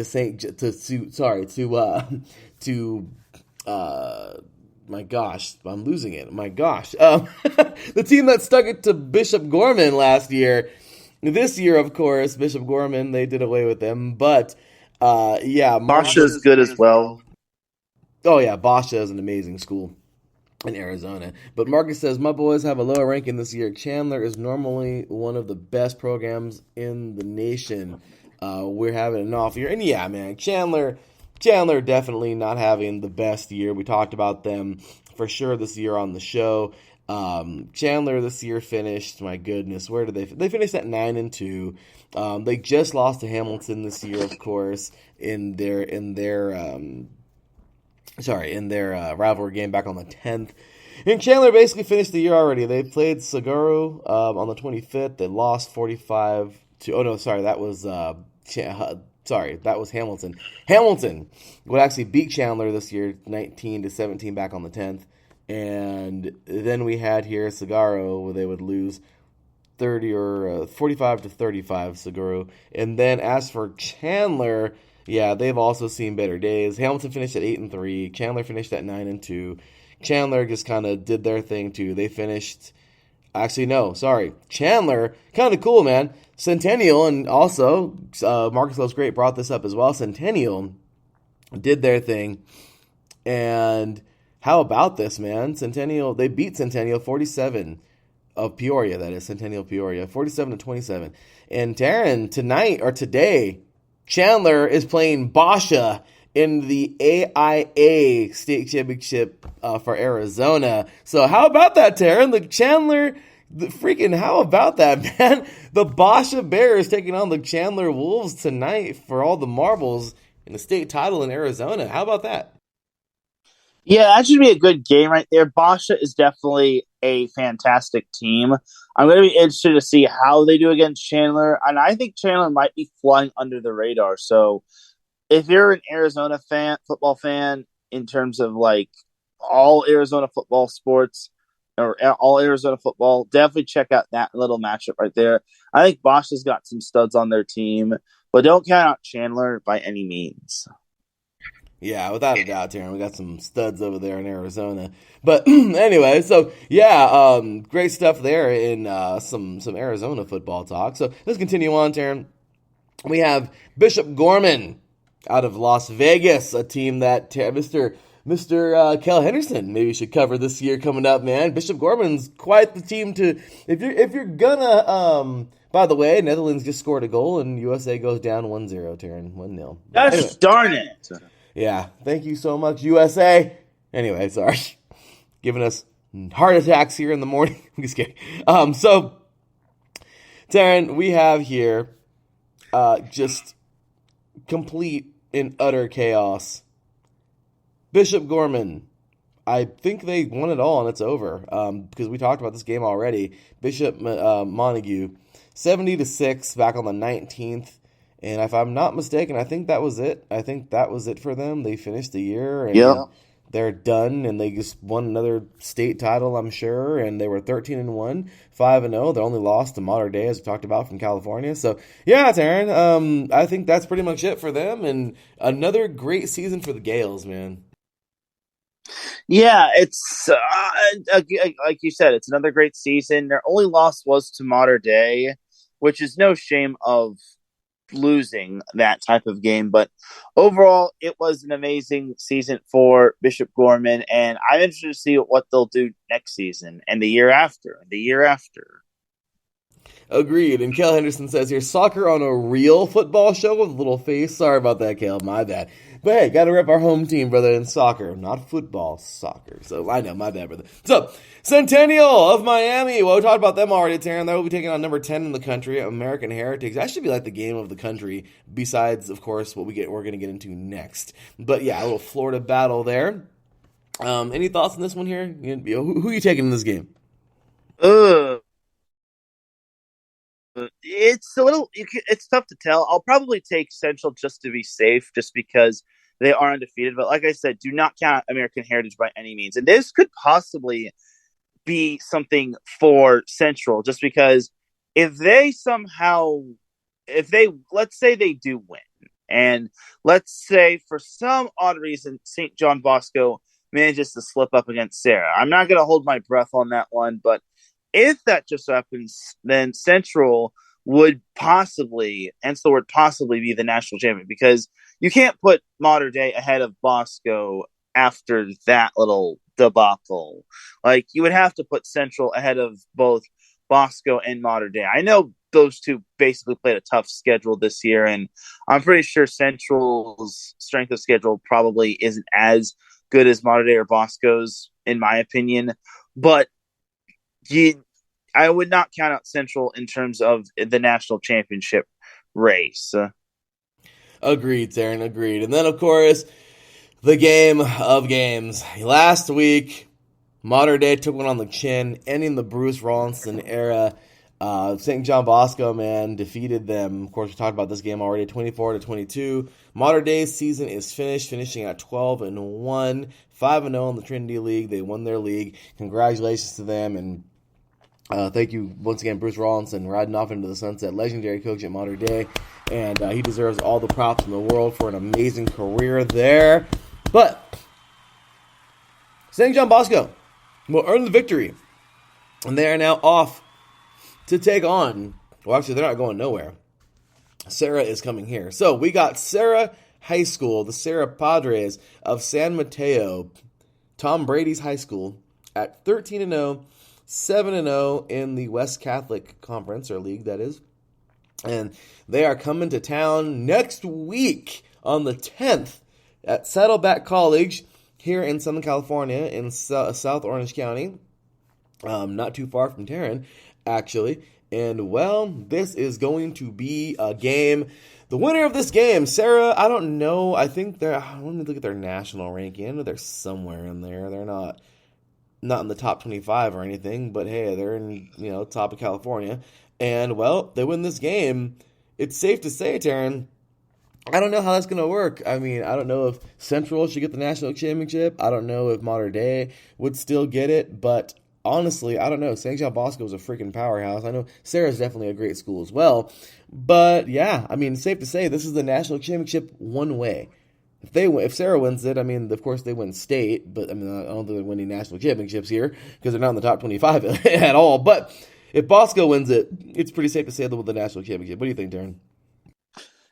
my gosh, I'm losing it. My gosh. The team that stuck it to Bishop Gorman last year. This year, of course, Bishop Gorman, they did away with them. But, yeah. Basha's good as well. Oh, yeah. Basha is an amazing school in Arizona. But Marcus says, my boys have a lower ranking this year. Chandler is normally one of the best programs in the nation. We're having an off year. And, yeah, man, Chandler definitely not having the best year. We talked about them for sure this year on the show. Chandler this year finished, my goodness, where did they finished at 9-2. They just lost to Hamilton this year, of course, in their rivalry game back on the 10th. And Chandler basically finished the year already. They played Saguro on the 25th. They lost 45 to. Oh no, sorry, that was that was Hamilton. Hamilton would actually beat Chandler this year, 19-17, back on the 10th. And then we had here Sagaro, where they would lose 45-35 Sagaro. And then as for Chandler, yeah, they've also seen better days. Hamilton finished at 8-3. Chandler finished at 9-2. Chandler just kind of did their thing too. They finished. Actually, no, sorry. Chandler, kind of cool, man. Centennial, and also Marcus Lowe's Great brought this up as well. Centennial did their thing, and how about this, man? Centennial, they beat Centennial 47 of Peoria, that is, Centennial Peoria, 47-27. And Taryn, today, Chandler is playing Basha in the AIA State Championship for Arizona. So how about that, Taryn? How about that, man? The Basha Bears taking on the Chandler Wolves tonight for all the marbles in the state title in Arizona. How about that? Yeah, that should be a good game right there. Basha is definitely a fantastic team. I'm going to be interested to see how they do against Chandler, and I think Chandler might be flying under the radar. So if you're an Arizona football fan, in terms of like all Arizona football sports or all Arizona football, definitely check out that little matchup right there. I think Basha's got some studs on their team, but don't count out Chandler by any means. Yeah, without a doubt, Taryn. We got some studs over there in Arizona. But anyway, so yeah, great stuff there in some Arizona football talk. So let's continue on, Taryn. We have Bishop Gorman out of Las Vegas, a team that Mr. Mr. Kel Henderson maybe should cover this year coming up, man. Bishop Gorman's quite the team to if you're gonna by the way, Netherlands just scored a goal and USA goes down 1-0, Teran. 1-0. Gosh Anyway. darn it. Yeah, thank you so much, USA. Anyway, sorry. Giving us heart attacks here in the morning. I'm just kidding. So Teran, we have here just complete and utter chaos. Bishop Gorman, I think they won it all and it's over because we talked about this game already. Bishop Montague, 70-6 back on the 19th. And if I'm not mistaken, I think that was it. I think that was it for them. They finished the year and they're done and they just won another state title, I'm sure. And they were 13-1, 5-0. They only lost to Mater Dei, as we talked about, from California. So, yeah, Teran, I think that's pretty much it for them. And another great season for the Gales, man. Yeah, it's like you said, it's another great season. Their only loss was to Mater Dei, which is no shame of losing that type of game. But overall, it was an amazing season for Bishop Gorman, and I'm interested to see what they'll do next season and the year after, Agreed. And Kel Henderson says here, soccer on a real football show with a little face. Sorry about that, Kel. My bad. But hey, got to rep our home team, brother, in soccer. Not football, soccer. So I know, my bad, brother. So, Centennial of Miami. Well, we talked about them already, Teran. They will be taking on number 10 in the country, American Heritage. That should be like the game of the country, besides, of course, what we're going to get into next. But yeah, a little Florida battle there. Any thoughts on this one here? Who are you taking in this game? It's tough to tell. I'll probably take Central just to be safe, just because they are undefeated. But like I said, do not count American Heritage by any means. And this could possibly be something for Central, just because let's say they do win, and let's say for some odd reason St. John Bosco manages to slip up against Sarah. I'm not going to hold my breath on that one, but if that just happens, then Central would possibly, hence the word possibly, be the national champion, because you can't put Mater Dei ahead of Bosco after that little debacle. Like, you would have to put Central ahead of both Bosco and Mater Dei. I know those two basically played a tough schedule this year, and I'm pretty sure Central's strength of schedule probably isn't as good as Mater Dei or Bosco's, in my opinion. But I would not count out Central in terms of the national championship race. Agreed, Teran, agreed. And then, of course, the game of games. Last week, Mater Dei took one on the chin, ending the Bruce Rawlinson era. St. John Bosco, man, defeated them. Of course, we talked about this game already, 24-22. Mater Dei's season is finishing at 12-1, 5-0 in the Trinity League. They won their league. Congratulations to them, and thank you once again, Bruce Rawlinson, riding off into the sunset, legendary coach at Mater Dei, and he deserves all the props in the world for an amazing career there. But St. John Bosco will earn the victory, and they are now off to take on, well, actually, they're not going nowhere. Sarah is coming here. So we got Sarah High School, the Sarah Padres of San Mateo, Tom Brady's high school, at 13-0, 7-0 in the West Catholic Conference, or league, that is. And they are coming to town next week on the 10th at Saddleback College here in Southern California in South Orange County. Not too far from Teran, actually. And, well, this is going to be a game. The winner of this game, Sarah, I don't know. I think let me look at their national ranking. I know they're somewhere in there. They're not in the top 25 or anything, but hey, they're in, top of California. And, well, they win this game. It's safe to say, Teran, I don't know how that's going to work. I mean, I don't know if Central should get the national championship. I don't know if Mater Dei would still get it, but honestly, I don't know. St. John Bosco is a freaking powerhouse. I know Sarah's definitely a great school as well. But, yeah, I mean, safe to say this is the national championship one way. If Sarah wins it, I mean, of course they win state, but I mean, I don't think they're winning national championships here because they're not in the top 25 at all. But if Bosco wins it, it's pretty safe to say they'll win the national championship. What do you think, Teran?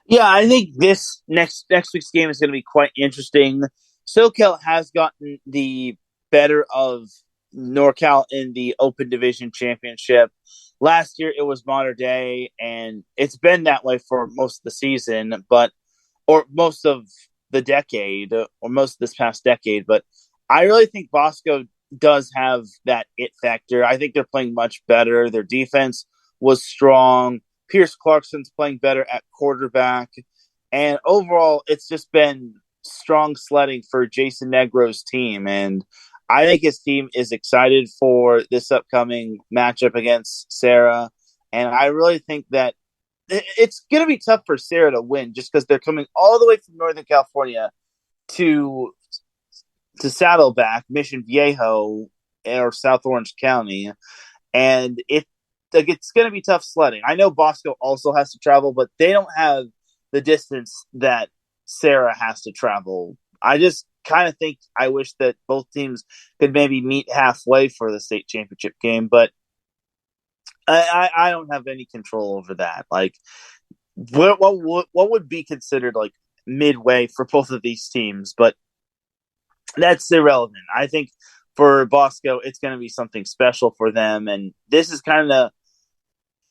Yeah, I think this next week's game is going to be quite interesting. SoCal has gotten the better of NorCal in the Open Division Championship. Last year it was Mater Dei, and it's been that way for most of the season, or most of the decade, or most of this past decade. But I really think Bosco does have that it factor. I think they're playing much better. Their defense was strong. Pierce Clarkson's playing better at quarterback. And overall, it's just been strong sledding for Jason Negro's team. And I think his team is excited for this upcoming matchup against Sarah. And I really think that it's going to be tough for Sarah to win just because they're coming all the way from Northern California to Saddleback, Mission Viejo, or South Orange County. And it's going to be tough sledding. I know Bosco also has to travel, but they don't have the distance that Sarah has to travel. I just kind of think I wish that both teams could maybe meet halfway for the state championship game, but I don't have any control over that. Like, what would be considered like midway for both of these teams? But that's irrelevant. I think for Bosco, it's going to be something special for them, and this is kind of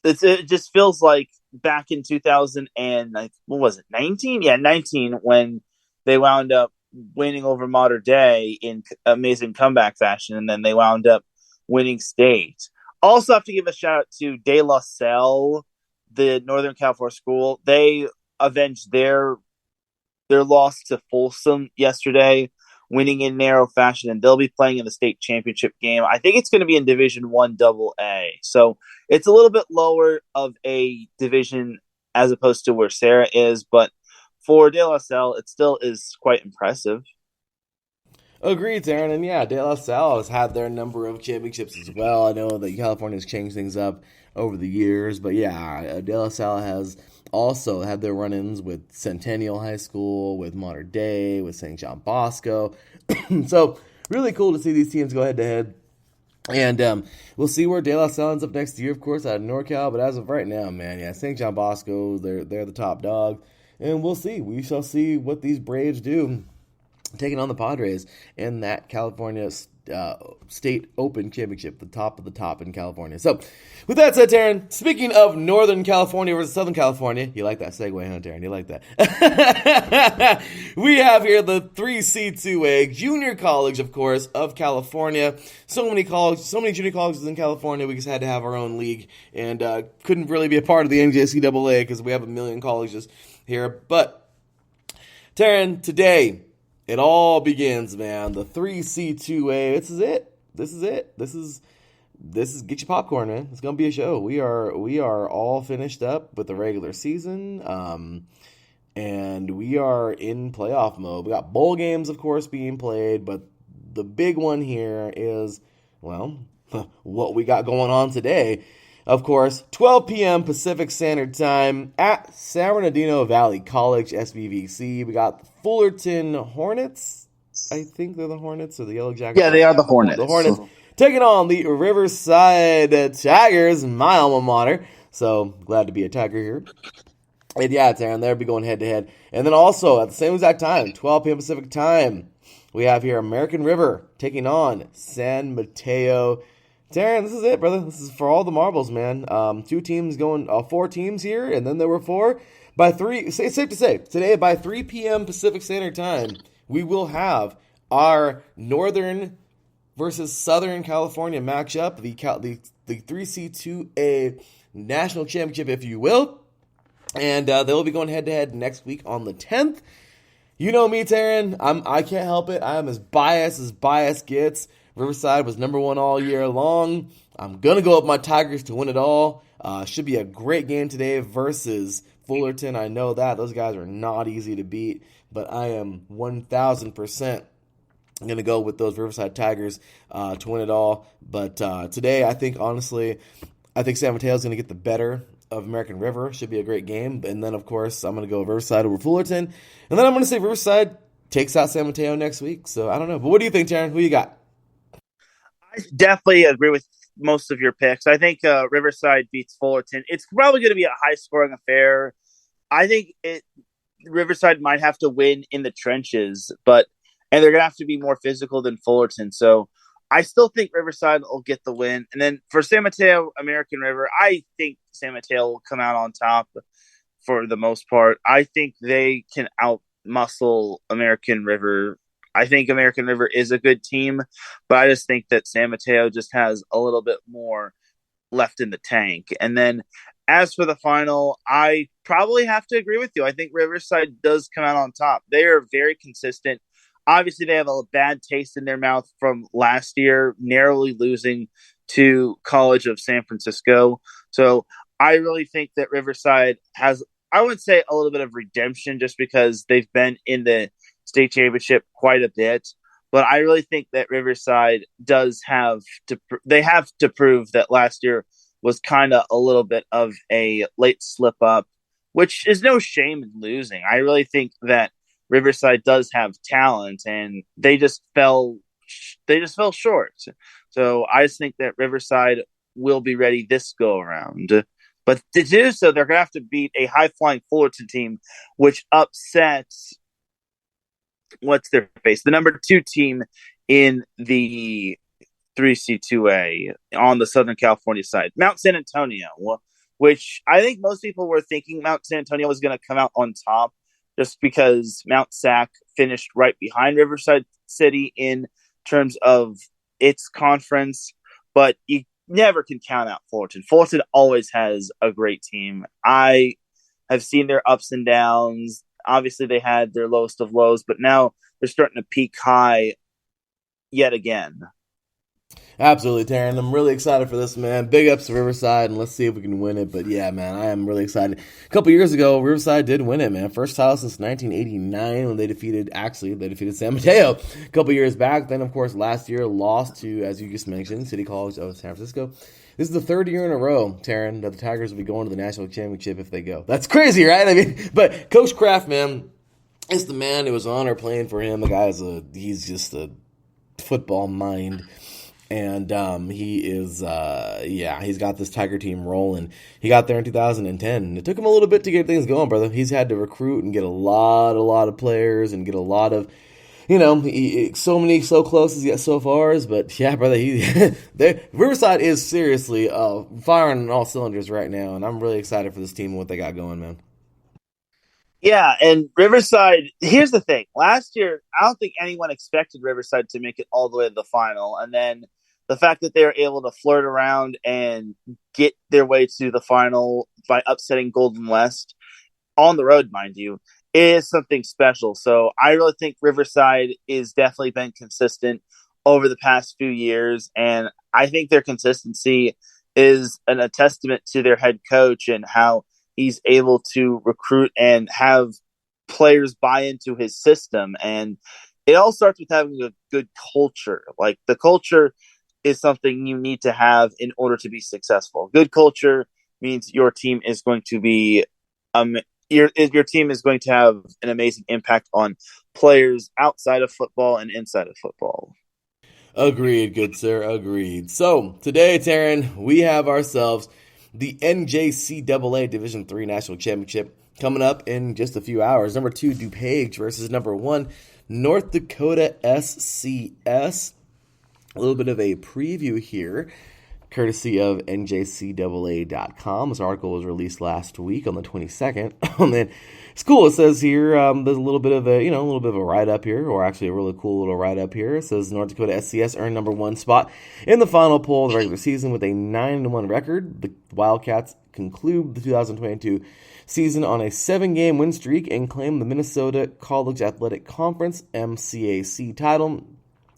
it just feels like back in 2000 and like, what was it, 19? Yeah, 19, when they wound up winning over Mater Dei in amazing comeback fashion, and then they wound up winning state. Also have to give a shout out to De La Salle, the Northern California school. They avenged their loss to Folsom yesterday, winning in narrow fashion, and they'll be playing in the state championship game. I think it's going to be in Division 1 AA. So it's a little bit lower of a division as opposed to where Sarah is, but for De La Salle, it still is quite impressive. Agreed, Teran. And yeah, De La Salle has had their number of championships as well. I know that California has changed things up over the years, but yeah, De La Salle has also had their run-ins with Centennial High School, with Mater Dei, with St. John Bosco. So really cool to see these teams go head-to-head. And we'll see where De La Salle ends up next year, of course, out of NorCal. But as of right now, man, yeah, St. John Bosco, they're the top dog. And we'll see. We shall see what these Braves do taking on the Padres in that California State Open Championship, the top of the top in California. So, with that said, Teran, speaking of Northern California versus Southern California, you like that segue, huh, Teran? You like that? We have here the 3C2A Junior College, of course, of California. So many junior colleges in California. We just had to have our own league, and couldn't really be a part of the NJCAA because we have a million colleges here. But, Teran, today, it all begins, man. The 3C2A. This is it. This is get your popcorn, man. It's gonna be a show. We are all finished up with the regular season, and we are in playoff mode. We got bowl games, of course, being played, but the big one here is, well, what we got going on today. Of course, 12 p.m. Pacific Standard Time at San Bernardino Valley College, SBVC. We got the Fullerton Hornets. I think they're the Hornets or the Yellow Jackets. Yeah, they are the Hornets. The Hornets taking on the Riverside Tigers, my alma mater. So, glad to be a Tiger here. And yeah, Teran, they'll be going head-to-head. And then also, at the same exact time, 12 p.m. Pacific Time, we have here American River taking on San Mateo. Teran, this is it, brother. This is for all the marbles, man. 4 teams here, and then there were 4. It's safe to say, today by 3 p.m. Pacific Standard Time, we will have our Northern versus Southern California matchup, the 3C2A National Championship, if you will. And they will be going head-to-head next week on the 10th. You know me, Teran. I can't help it. I am as bias gets. Riverside was number 1 all year long. I'm going to go with my Tigers to win it all. Should be a great game today versus Fullerton. I know that. Those guys are not easy to beat, but I am 1,000% going to go with those Riverside Tigers to win it all. But today, I think San Mateo is going to get the better of American River. Should be a great game. And then, of course, I'm going to go Riverside over Fullerton. And then I'm going to say Riverside takes out San Mateo next week. So, I don't know. But what do you think, Teran? Who you got? I definitely agree with most of your picks. I think Riverside beats Fullerton. It's probably going to be a high-scoring affair. I think Riverside might have to win in the trenches, and they're going to have to be more physical than Fullerton. So I still think Riverside will get the win. And then for San Mateo, American River, I think San Mateo will come out on top for the most part. I think they can out-muscle American River. I think American River is a good team, but I just think that San Mateo just has a little bit more left in the tank. And then as for the final, I probably have to agree with you. I think Riverside does come out on top. They are very consistent. Obviously, they have a bad taste in their mouth from last year, narrowly losing to College of San Francisco. So I really think that Riverside has, I would say, a little bit of redemption just because they've been in the state championship quite a bit. But I really think that Riverside does have to, they have to prove that last year was kind of a little bit of a late slip up, which is no shame in losing. I really think that Riverside does have talent, and they just fell short. So I just think that Riverside will be ready this go around. But to do so, they're going to have to beat a high-flying Fullerton team, which upsets what's their face, the number 2 team in the 3C2A on the Southern California side, Mount San Antonio, which I think most people were thinking Mount San Antonio was going to come out on top just because Mount Sac finished right behind Riverside City in terms of its conference, but you never can count out Fullerton. Fullerton always has a great team. I have seen their ups and downs. Obviously, they had their lowest of lows, but now they're starting to peak high yet again. Absolutely, Teran. I'm really excited for this, man. Big ups to Riverside, and let's see if we can win it. But yeah, man, I am really excited. A couple years ago, Riverside did win it, man. First title since 1989 when they defeated San Mateo. A couple years back, then, of course, last year lost to, as you just mentioned, City College of San Francisco. This is the 3rd year in a row, Teran, that the Tigers will be going to the national championship if they go. That's crazy, right? I mean, but Coach Kraft, man, it's the man. It was an honor playing for him. The guy he's just a football mind. And he is, he's got this Tiger team rolling. He got there in 2010. And it took him a little bit to get things going, brother. He's had to recruit and get a lot of players and get a lot of, so close yet so far. But yeah, brother, Riverside is seriously firing on all cylinders right now. And I'm really excited for this team and what they got going, man. Yeah, and Riverside, here's the thing. Last year, I don't think anyone expected Riverside to make it all the way to the final. And then the fact that they were able to flirt around and get their way to the final by upsetting Golden West, on the road, mind you, is something special. So I really think Riverside is definitely been consistent over the past few years. And I think their consistency is a testament to their head coach and how he's able to recruit and have players buy into his system. And it all starts with having a good culture. Like, the culture is something you need to have in order to be successful. Good culture means your team is going to be your team is going to have an amazing impact on players outside of football and inside of football. Agreed, good sir, agreed. So today, Teran, we have ourselves the NJCAA Division III National Championship coming up in just a few hours. Number 2, DuPage versus number 1, North Dakota SCS. A little bit of a preview here, courtesy of NJCAA.com. This article was released last week on the 22nd. And then it's cool. It says here there's a little bit of a write-up here, or actually a really cool little write-up here. It says North Dakota SCS earned number 1 spot in the final poll of the regular season with a 9-1 record. The Wildcats conclude the 2022 season on a 7-game win streak and claim the Minnesota College Athletic Conference MCAC title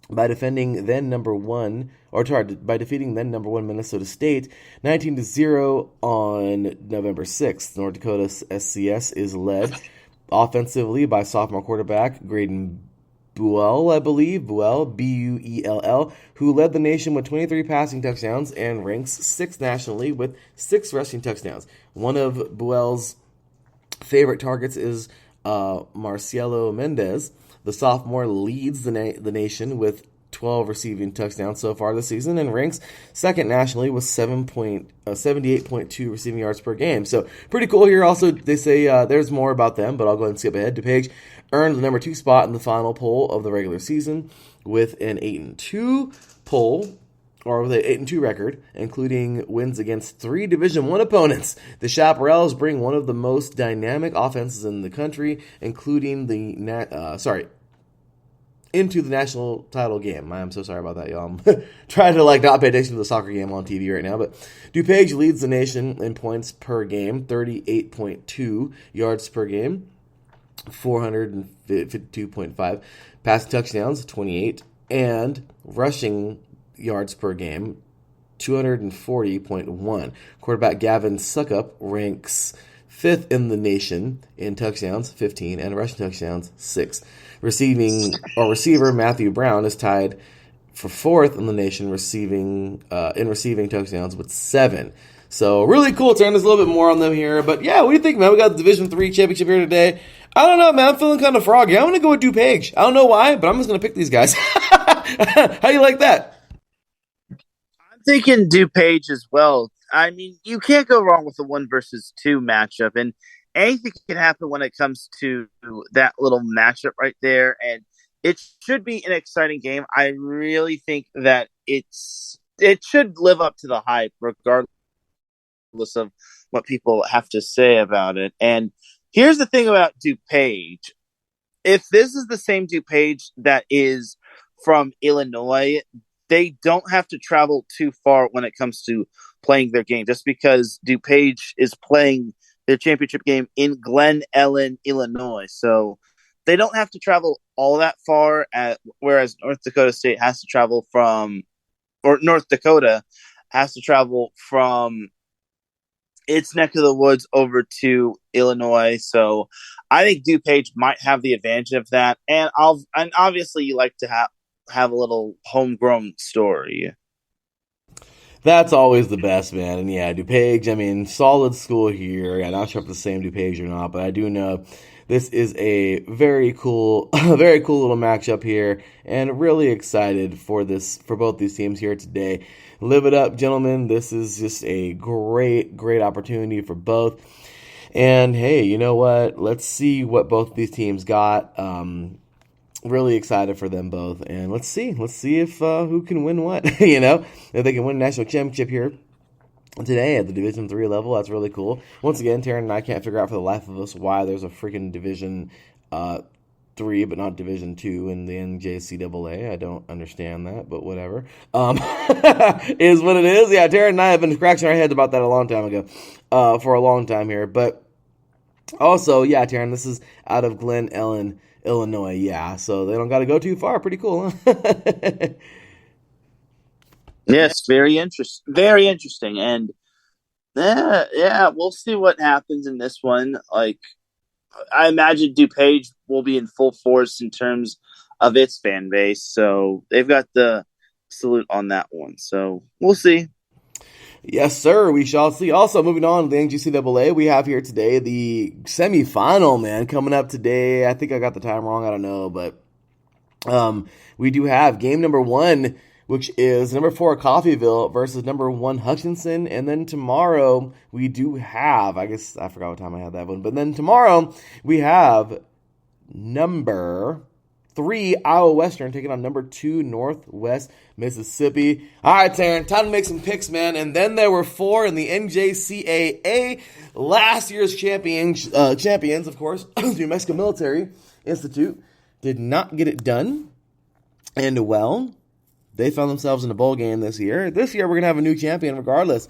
by defeating then number 1 Minnesota State 19-0 on November 6th. North Dakota SCS is led offensively by sophomore quarterback Graydon Buell, Buell, who led the nation with 23 passing touchdowns and ranks 6th nationally with 6 rushing touchdowns. One of Buell's favorite targets is Marcelo Mendez. The sophomore leads the nation with 12 receiving touchdowns so far this season and ranks second nationally with 78.2 receiving yards per game. So pretty cool here. Also, they say there's more about them, but I'll go ahead and skip ahead. DuPage earned the number 2 spot in the final poll of the regular season with an 8-2 poll, or with an 8-2 record, including wins against 3 Division I opponents. The Chaparrals bring one of the most dynamic offenses in the country, including into the national title game. I'm so sorry about that, y'all. I'm trying to not pay attention to the soccer game on TV right now. But DuPage leads the nation in points per game, 38.2 yards per game, 452.5 passing touchdowns, 28, and rushing yards per game, 240.1. Quarterback Gavin Suckup ranks 5th in the nation in touchdowns, 15, and rushing touchdowns, 6. Receiver Matthew Brown is tied for 4th in the nation receiving touchdowns with 7. So really cool. There's a little bit more on them here, but yeah, what do you think, man? We got the Division III championship here today. I don't know, man. I'm feeling kind of froggy. I'm gonna go with DuPage. I don't know why, but I'm just gonna pick these guys. How you like that? I'm thinking DuPage as well. I mean, you can't go wrong with a 1 versus 2 matchup, and anything can happen when it comes to that little matchup right there. And it should be an exciting game. I really think that it should live up to the hype, regardless of what people have to say about it. And here's the thing about DuPage: if this is the same DuPage that is from Illinois, they don't have to travel too far when it comes to playing their game, just because DuPage is playing their championship game in Glen Ellen, Illinois. So they don't have to travel all that far, whereas North Dakota has to travel from its neck of the woods over to Illinois. So I think DuPage might have the advantage of that. And obviously you like to have a little homegrown story. That's always the best, man. And yeah, DuPage, I mean, solid school here. I'm not sure if it's the same DuPage or not, but I do know this is a very cool little matchup here, and really excited for both these teams here today. Live it up, gentlemen. This is just a great opportunity for both. And hey, you know what? Let's see what both these teams got. Really excited for them both, and let's see if who can win what. If they can win a national championship here today at the Division III level. That's really cool. Once again, Teran and I can't figure out for the life of us why there's a freaking Division 3 but not Division 2 in the NJCAA. I don't understand that, but whatever. Is what it is. Yeah, Teran and I have been scratching our heads about that a long time ago, for a long time here. But also, yeah, Teran, this is out of Glen Ellen, Illinois. Yeah, so they don't got to go too far. Pretty cool, huh? Yes, very interesting. And yeah, we'll see what happens in this one. Like, I imagine DuPage will be in full force in terms of its fan base, so they've got the salute on that one. So we'll see. Yes, sir. We shall see. Also, moving on to the NJCAA, we have here today the semifinal, man, coming up today. I think I got the time wrong. I don't know, but we do have game number 1, which is number 4 Coffeyville versus number 1 Hutchinson. And then tomorrow we do have, I guess I forgot what time I had that one, but then tomorrow we have number 3 Iowa Western taking on number 2 Northwest Mississippi. All right, Teran, time to make some picks, man. And then there were 4 in the NJCAA. Last year's champions, of course, New Mexico Military Institute, did not get it done. And, well, they found themselves in a bowl game this year. This year, we're going to have a new champion regardless.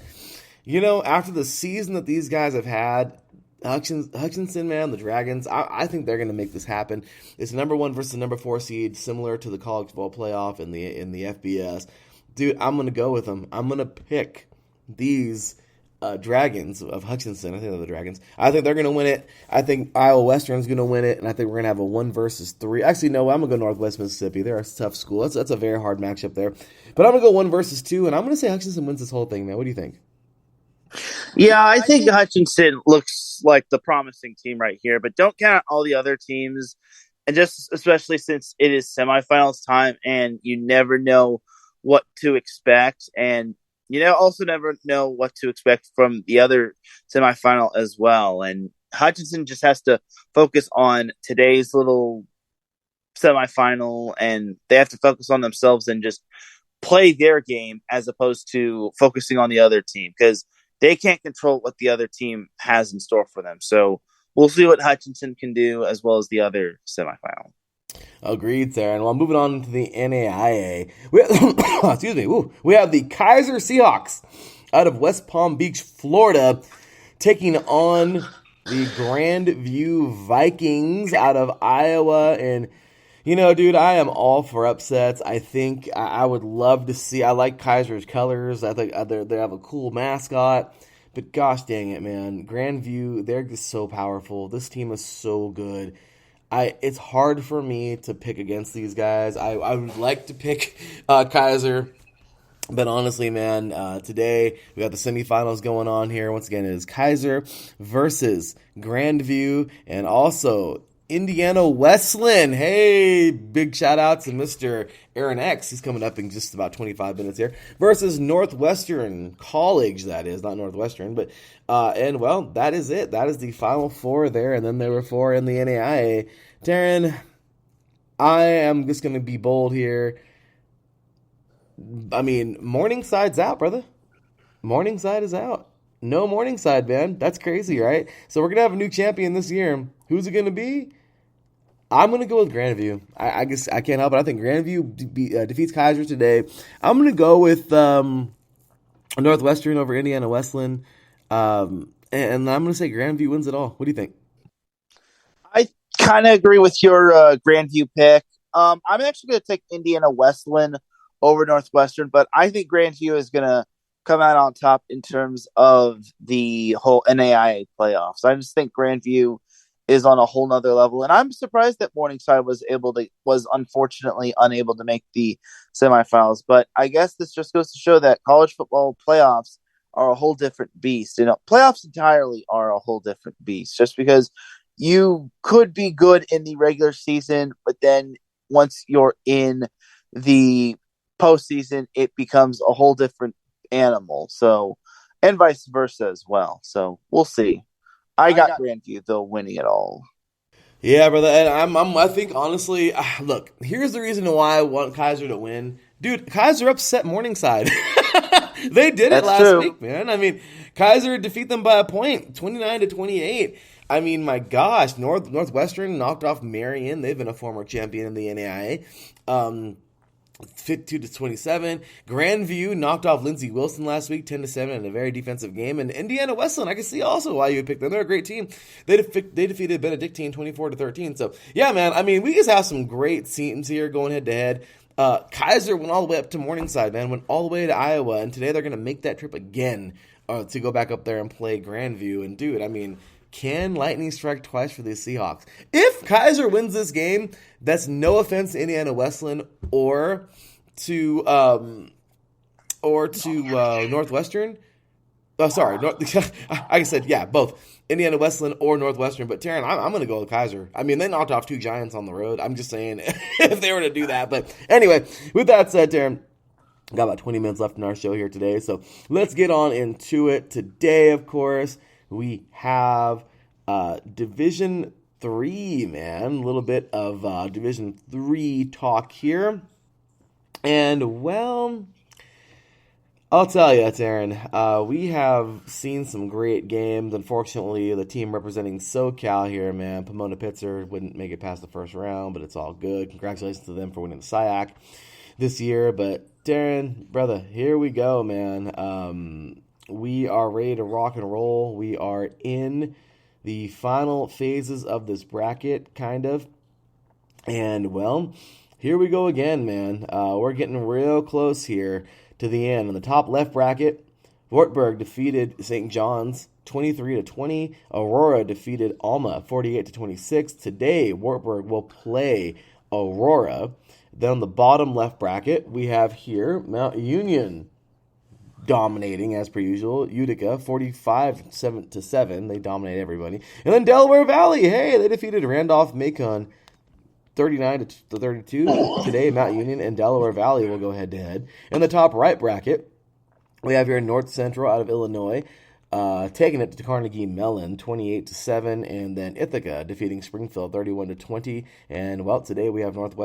After the season that these guys have had, Hutchinson, man, the Dragons, I think they're going to make this happen. It's number 1 versus number 4 seed, similar to the college football playoff in the FBS. Dude, I'm going to go with them. I'm going to pick these Dragons of Hutchinson. I think they're the Dragons. I think they're going to win it. I think Iowa Western's going to win it, and I think we're going to have a 1 versus 3. Actually, no, I'm going to go Northwest Mississippi. They're a tough school. That's a very hard matchup there. But I'm going to go 1 versus 2, and I'm going to say Hutchinson wins this whole thing, man. What do you think? Yeah, I think Hutchinson looks like the promising team right here, but don't count all the other teams. and just especially since it is semifinals time and you never know what to expect, and also never know what to expect from the other semifinal as well. And Hutchinson just has to focus on today's little semifinal, and they have to focus on themselves and just play their game as opposed to focusing on the other team, because they can't control what the other team has in store for them. So we'll see what Hutchinson can do as well as the other semifinal. Agreed, Sarah. And while moving on to the NAIA, excuse me, we have the Kaiser Seahawks out of West Palm Beach, Florida, taking on the Grandview Vikings out of Iowa. And dude, I am all for upsets. I think I would love to see. I like Kaiser's colors. I think they have a cool mascot. But gosh dang it, man. Grandview, they're just so powerful. This team is so good. It's hard for me to pick against these guys. I would like to pick Kaiser. But honestly, man, today we got the semifinals going on here. Once again, it is Kaiser versus Grandview, and also Indiana Wesleyan. Hey, big shout out to Mr. Aaron X. He's coming up in just about 25 minutes here. Versus Northwestern College, that is. Not Northwestern, but, and well, that is it. That is the final four there, and then there were four in the NAIA. Teran, I am just going to be bold here. I mean, Morningside's out, brother. Morningside is out. No Morningside, man. That's crazy, right? So we're going to have a new champion this year. Who's it going to be? I'm going to go with Grandview. I guess I can't help it. I think Grandview defeats Kaiser today. I'm going to go with Northwestern over Indiana Wesleyan. And I'm going to say Grandview wins it all. What do you think? I kind of agree with your Grandview pick. I'm actually going to take Indiana Wesleyan over Northwestern, but I think Grandview is going to come out on top in terms of the whole NAIA playoffs. I just think Grandview is on a whole nother level, and I'm surprised that Morningside was unfortunately unable to make the semifinals. But I guess this just goes to show that college football playoffs are a whole different beast. Playoffs entirely are a whole different beast, just because you could be good in the regular season, but then once you're in the postseason, it becomes a whole different animal. So, and vice versa as well. So we'll see. I got Grandview though winning it all. Yeah, brother. And I think honestly, look, here's the reason why I want Kaiser to win. Dude, Kaiser upset Morningside. They did it last week, man. I mean, Kaiser defeat them by a point, 29-28. I mean, my gosh, Northwestern knocked off Marion. They've been a former champion in the NAIA. 52-27. Grandview knocked off Lindsey Wilson last week, 10-7 in a very defensive game. And Indiana Wesleyan, I can see also why you would pick them. They're a great team. They defeated Benedictine 24-13. So yeah, man. I mean, we just have some great teams here going head to head. Kaiser went all the way up to Morningside, man. Went all the way to Iowa, and today they're going to make that trip again to go back up there and play Grandview. And dude, I mean, can lightning strike twice for the Seahawks? If Kaiser wins this game, that's no offense to Indiana Wesleyan or to Northwestern. Oh, sorry. I said, yeah, both Indiana Wesleyan or Northwestern. But Teran, I'm going to go with Kaiser. I mean, they knocked off two Giants on the road. I'm just saying if they were to do that. But anyway, with that said, Teran, got about 20 minutes left in our show here today. So let's get on into it. Today, of course, we have Division 3, man. A little bit of Division 3 talk here. And, well, I'll tell you, Teran, we have seen some great games. Unfortunately, the team representing SoCal here, man, Pomona-Pitzer, wouldn't make it past the first round, but it's all good. Congratulations to them for winning the SIAC this year. But, Teran, brother, here we go, man. We are ready to rock and roll. We are in the final phases of this bracket, kind of. And, well, here we go again, man. We're getting real close here to the end. In the top left bracket, Wartburg defeated St. John's 23-20. Aurora defeated Alma 48-26. Today, Wartburg will play Aurora. Then on the bottom left bracket, we have here Mount Union dominating as per usual. Utica 45-7. They dominate everybody. And then Delaware Valley, hey, they defeated Randolph-Macon 39-32. Today, Mount Union and Delaware Valley will go head-to-head. In the top right bracket, we have here North Central out of Illinois taking it to Carnegie Mellon 28-7, and then Ithaca defeating Springfield 31-20. And well, today we have North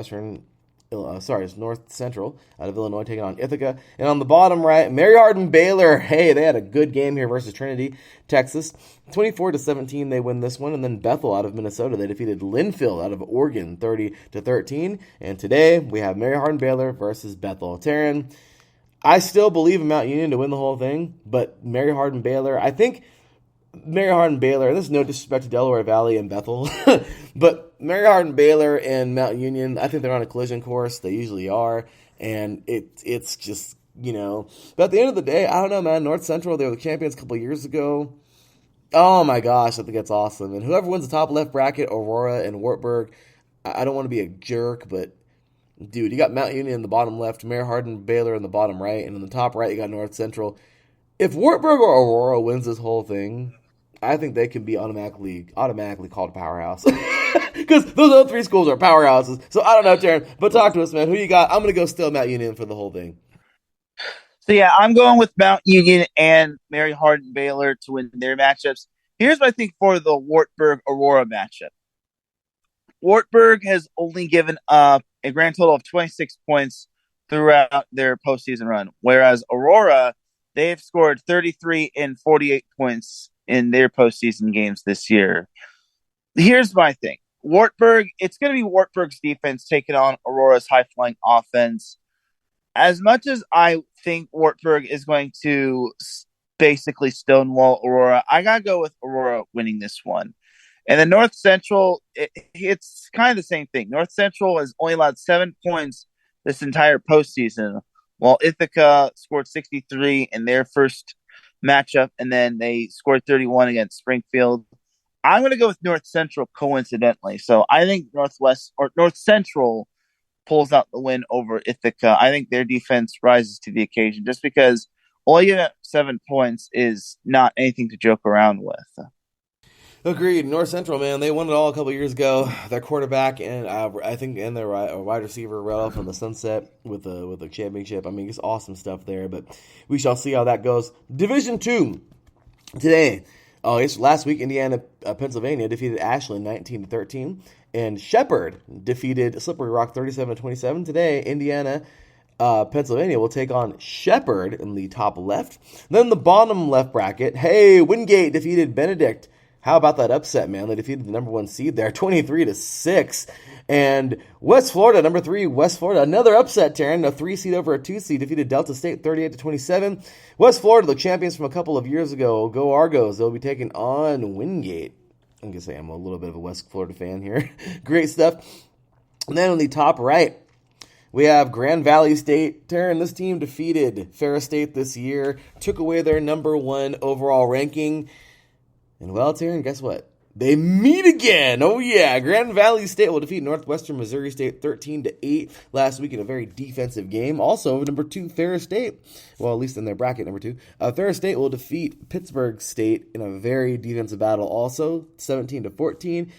Central out of Illinois taking on Ithaca. And on the bottom right, Mary Hardin Baylor. Hey, they had a good game here versus Trinity, Texas. 24-17, they win this one. And then Bethel out of Minnesota, they defeated Linfield out of Oregon 30-13. And today we have Mary Hardin Baylor versus Bethel. Teran, I still believe in Mount Union to win the whole thing, but Mary Hardin Baylor, I think Mary Hardin Baylor, and this is no disrespect to Delaware Valley and Bethel, but Mary Hardin Baylor and Mount Union, I think they're on a collision course. They usually are, and it's just, But at the end of the day, I don't know, man. North Central, they were the champions a couple years ago. Oh my gosh, I think that's awesome. And whoever wins the top left bracket, Aurora and Wartburg, I don't want to be a jerk, but dude, you got Mount Union in the bottom left, Mary Hardin Baylor in the bottom right, and in the top right, you got North Central. If Wartburg or Aurora wins this whole thing, I think they can be automatically called a powerhouse. Because those other three schools are powerhouses. So I don't know, Teran, but talk to us, man. Who you got? I'm going to go still Mount Union for the whole thing. So yeah, I'm going with Mount Union and Mary Hardin Baylor to win their matchups. Here's what I think for the Wartburg-Aurora matchup. Wartburg has only given up a grand total of 26 points throughout their postseason run, whereas Aurora, they've scored 33 and 48 points in their postseason games this year. Here's my thing. Wartburg, it's going to be Wartburg's defense taking on Aurora's high-flying offense. As much as I think Wartburg is going to basically stonewall Aurora, I got to go with Aurora winning this one. And then North Central, it's kind of the same thing. North Central has only allowed 7 points this entire postseason, while Ithaca scored 63 in their first matchup, and then they scored 31 against Springfield. I'm going to go with North Central coincidentally. So I think North Central pulls out the win over Ithaca. I think their defense rises to the occasion just because only getting 7 points is not anything to joke around with. Agreed. North Central, man, they won it all a couple years ago. Their quarterback and I think and their wide receiver right off from the sunset with the championship. I mean, it's awesome stuff there, but we shall see how that goes. Division 2 today. Oh, it's last week. Indiana, Pennsylvania defeated Ashland 19-13, and Shepherd defeated Slippery Rock 37-27. Today, Indiana, Pennsylvania will take on Shepherd in the top left. Then the bottom left bracket. Hey, Wingate defeated Benedict. How about that upset, man? They defeated the number 1 seed there, 23-6. And West Florida, number 3, West Florida, another upset, Teran. A 3 seed over a 2 seed, defeated Delta State 38-27. West Florida, the champions from a couple of years ago, go Argos. They'll be taking on Wingate. I'm going to say I'm a little bit of a West Florida fan here. Great stuff. And then on the top right, we have Grand Valley State. Teran, this team defeated Ferris State this year, took away their number 1 overall ranking. And well, Teran, guess what? They meet again. Oh, yeah. Grand Valley State will defeat Northwestern Missouri State 13-8 last week in a very defensive game. Also, number 2, Ferris State. Well, at least in their bracket, number 2. Ferris State will defeat Pittsburgh State in a very defensive battle also, 17-14.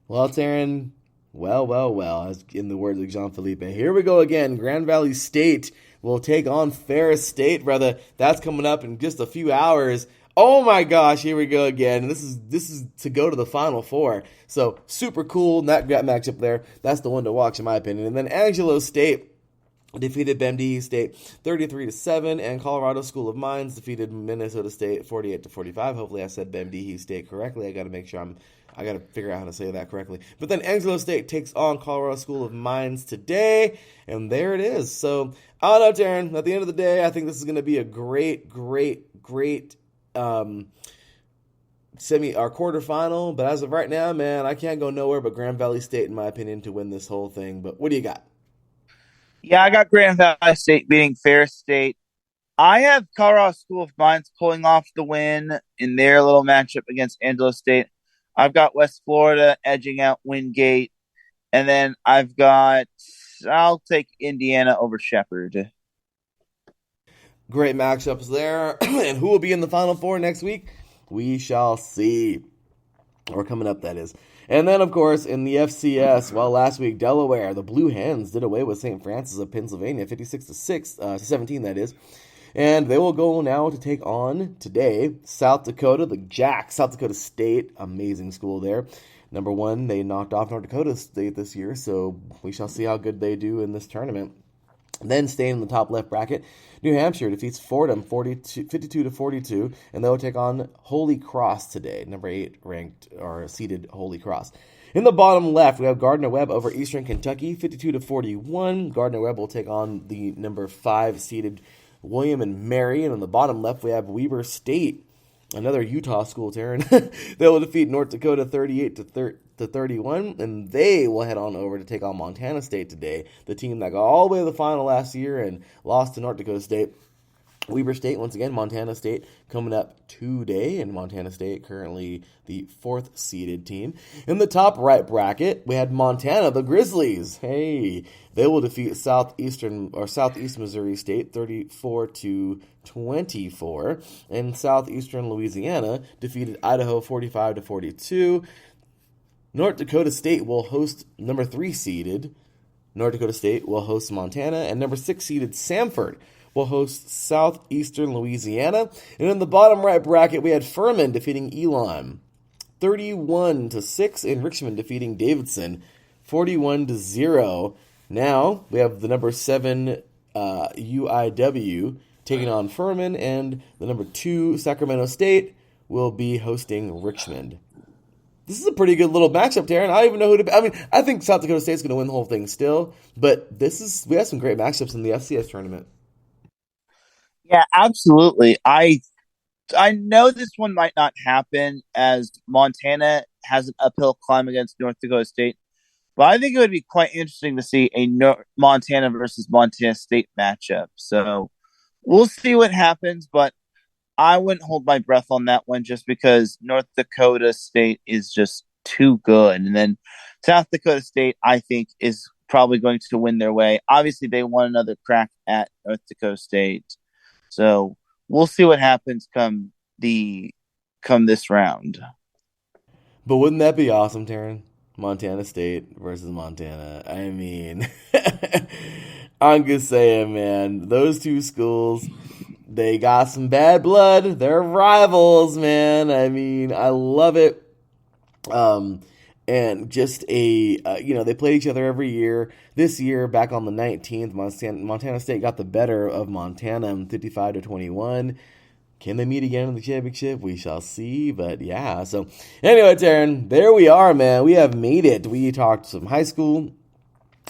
Well, Teran, well, as in the words of Jean-Philippe. Here we go again. Grand Valley State will take on Ferris State, brother. That's coming up in just a few hours. Oh my gosh, here we go again. This is to go to the Final Four. So super cool, that matchup there. That's the one to watch in my opinion. And then Angelo State defeated Bemdee State 33-7, and Colorado School of Mines defeated Minnesota State 48-45. Hopefully I said Bemdee State correctly. I got to make sure I got to figure out how to say that correctly. But then Angelo State takes on Colorado School of Mines today, and there it is. So I don't know, Teran. At the end of the day, I think this is going to be a great quarterfinal, but as of right now, man, I can't go nowhere but Grand Valley State, in my opinion, to win this whole thing. But what do you got? Yeah, I got Grand Valley State beating Ferris State. I have Colorado School of Mines pulling off the win in their little matchup against Angelo State. I've got West Florida edging out Wingate, and then I'll take Indiana over Shepherd. Great matchups there. And who will be in the Final Four next week? We shall see. Or coming up, that is. And then, of course, in the FCS, well, last week, Delaware, the Blue Hens did away with St. Francis of Pennsylvania, 56-17, that is. And they will go now to take on, today, South Dakota, the Jacks, South Dakota State, amazing school there. Number one, they knocked off North Dakota State this year, so we shall see how good they do in this tournament. Then staying in the top left bracket, New Hampshire defeats Fordham 52-42, and they'll take on Holy Cross today, number 8 ranked or seeded Holy Cross. In the bottom left, we have Gardner-Webb over Eastern Kentucky, 52-41. Gardner-Webb will take on the number 5 seeded William and Mary. And on the bottom left, we have Weber State, another Utah school, Teran. They will defeat North Dakota 38-31, and they will head on over to take on Montana State today, the team that got all the way to the final last year and lost to North Dakota State. Weber State, once again, Montana State coming up today, and Montana State currently the 4th seeded team. In the top right bracket, we had Montana, the Grizzlies. Hey, they will defeat Southeast Missouri State 34-24, and Southeastern Louisiana defeated Idaho 45-42. North Dakota State will host number 3 seeded. North Dakota State will host Montana, and number 6 seeded Samford will host Southeastern Louisiana. And in the bottom right bracket, we had Furman defeating Elon 31-6, and Richmond defeating Davidson 41-0. Now we have the number 7 UIW taking on Furman, and the number 2 Sacramento State will be hosting Richmond. This is a pretty good little matchup, Teran. I don't even know who to. I mean, I think South Dakota State's going to win the whole thing still, but we have some great matchups in the FCS tournament. Yeah, absolutely. I know this one might not happen as Montana has an uphill climb against North Dakota State, but I think it would be quite interesting to see a Montana versus Montana State matchup. So we'll see what happens, but I wouldn't hold my breath on that one just because North Dakota State is just too good. And then South Dakota State, I think, is probably going to win their way. Obviously, they want another crack at North Dakota State. So we'll see what happens come this round. But wouldn't that be awesome, Teran? Montana State versus Montana. I mean, I'm just saying, man, those two schools, they got some bad blood. They're rivals, man. I mean, I love it. And just they play each other every year. This year, back on the 19th, Montana State got the better of Montana 55-21. Can they meet again in the championship? We shall see. But yeah, so anyway, Teran, there we are, man. We have made it. We talked some high school,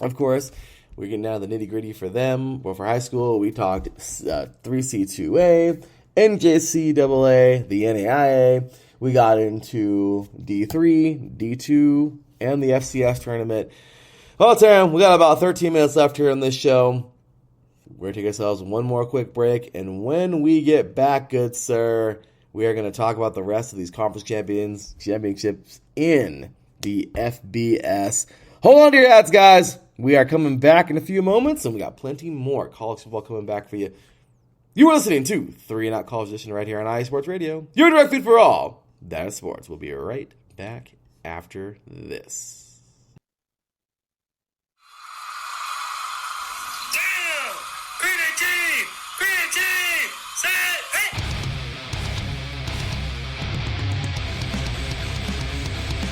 of course. We're getting down to the nitty-gritty for them. Well, for high school, we talked 3C2A, NJCAA, the NAIA. We got into D3, D2, and the FCS tournament. Well, Teran, we got about 13 minutes left here in this show. We're going to take ourselves one more quick break, and when we get back, good sir, we are going to talk about the rest of these conference championships in the FBS. Hold on to your hats, guys. We are coming back in a few moments, and we got plenty more college football coming back for you. You are listening to 3 and Out College Edition right here on IE Sports Radio. Your direct feed for all that is sports. We'll be right back after this. Down! Green team! Green team! Set! Hey!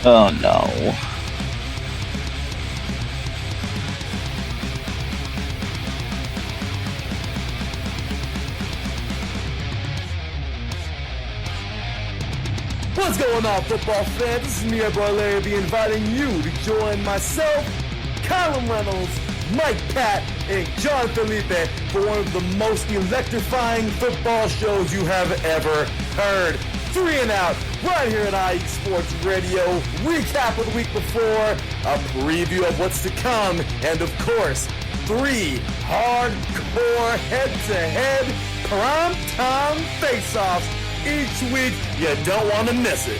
Oh, no. What's going on, football fans? This is me, your boy Larry B, inviting you to join myself, Callum Reynolds, Mike Pat, and John Felipe for one of the most electrifying football shows you have ever heard. 3 and Out, right here at IE Sports Radio. Recap of the week before, a preview of what's to come, and of course, 3 hardcore head-to-head prime-time face-offs each week. You don't want to miss it.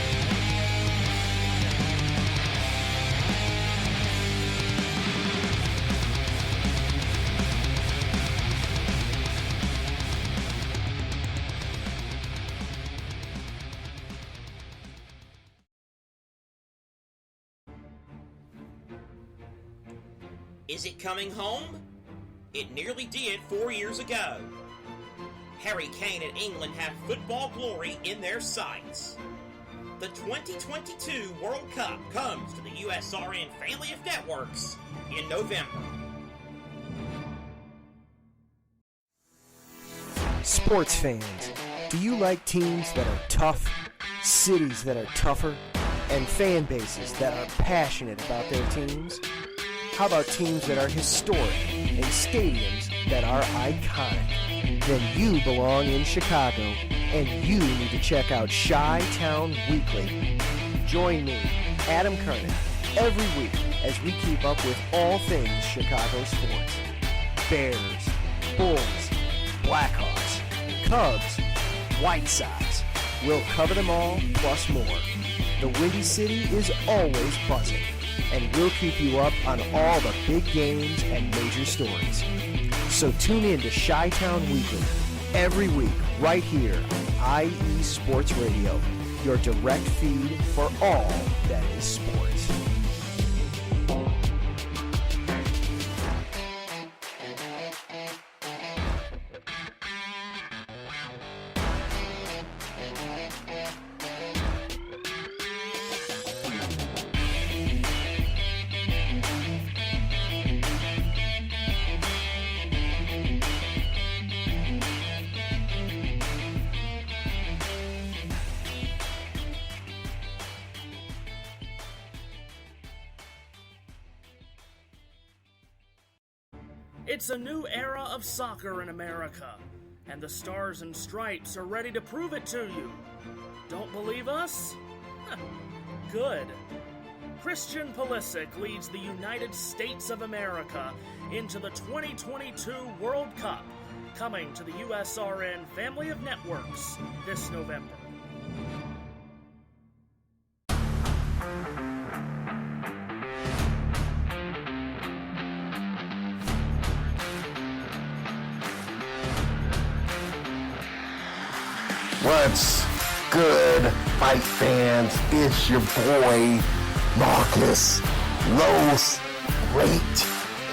Is it coming home? It nearly did 4 years ago. Harry Kane and England have football glory in their sights. The 2022 World Cup comes to the USRN family of networks in November. Sports fans, do you like teams that are tough, cities that are tougher, and fan bases that are passionate about their teams? How about teams that are historic and stadiums that are iconic? Then you belong in Chicago, and you need to check out Chi-Town Weekly. Join me, Adam Kernan, every week as we keep up with all things Chicago sports. Bears, Bulls, Blackhawks, Cubs, White Sox. We'll cover them all, plus more. The Windy City is always buzzing, and we'll keep you up on all the big games and major stories. So tune in to Chi-Town Weekly every week right here on IE Sports Radio, your direct feed for all that is sports. It's a new era of soccer in America, and the Stars and Stripes are ready to prove it to you. Don't believe us? Good. Christian Pulisic leads the United States of America into the 2022 World Cup, coming to the USRN family of networks this November. What's good, fight fans? It's your boy, Marcus Los Great,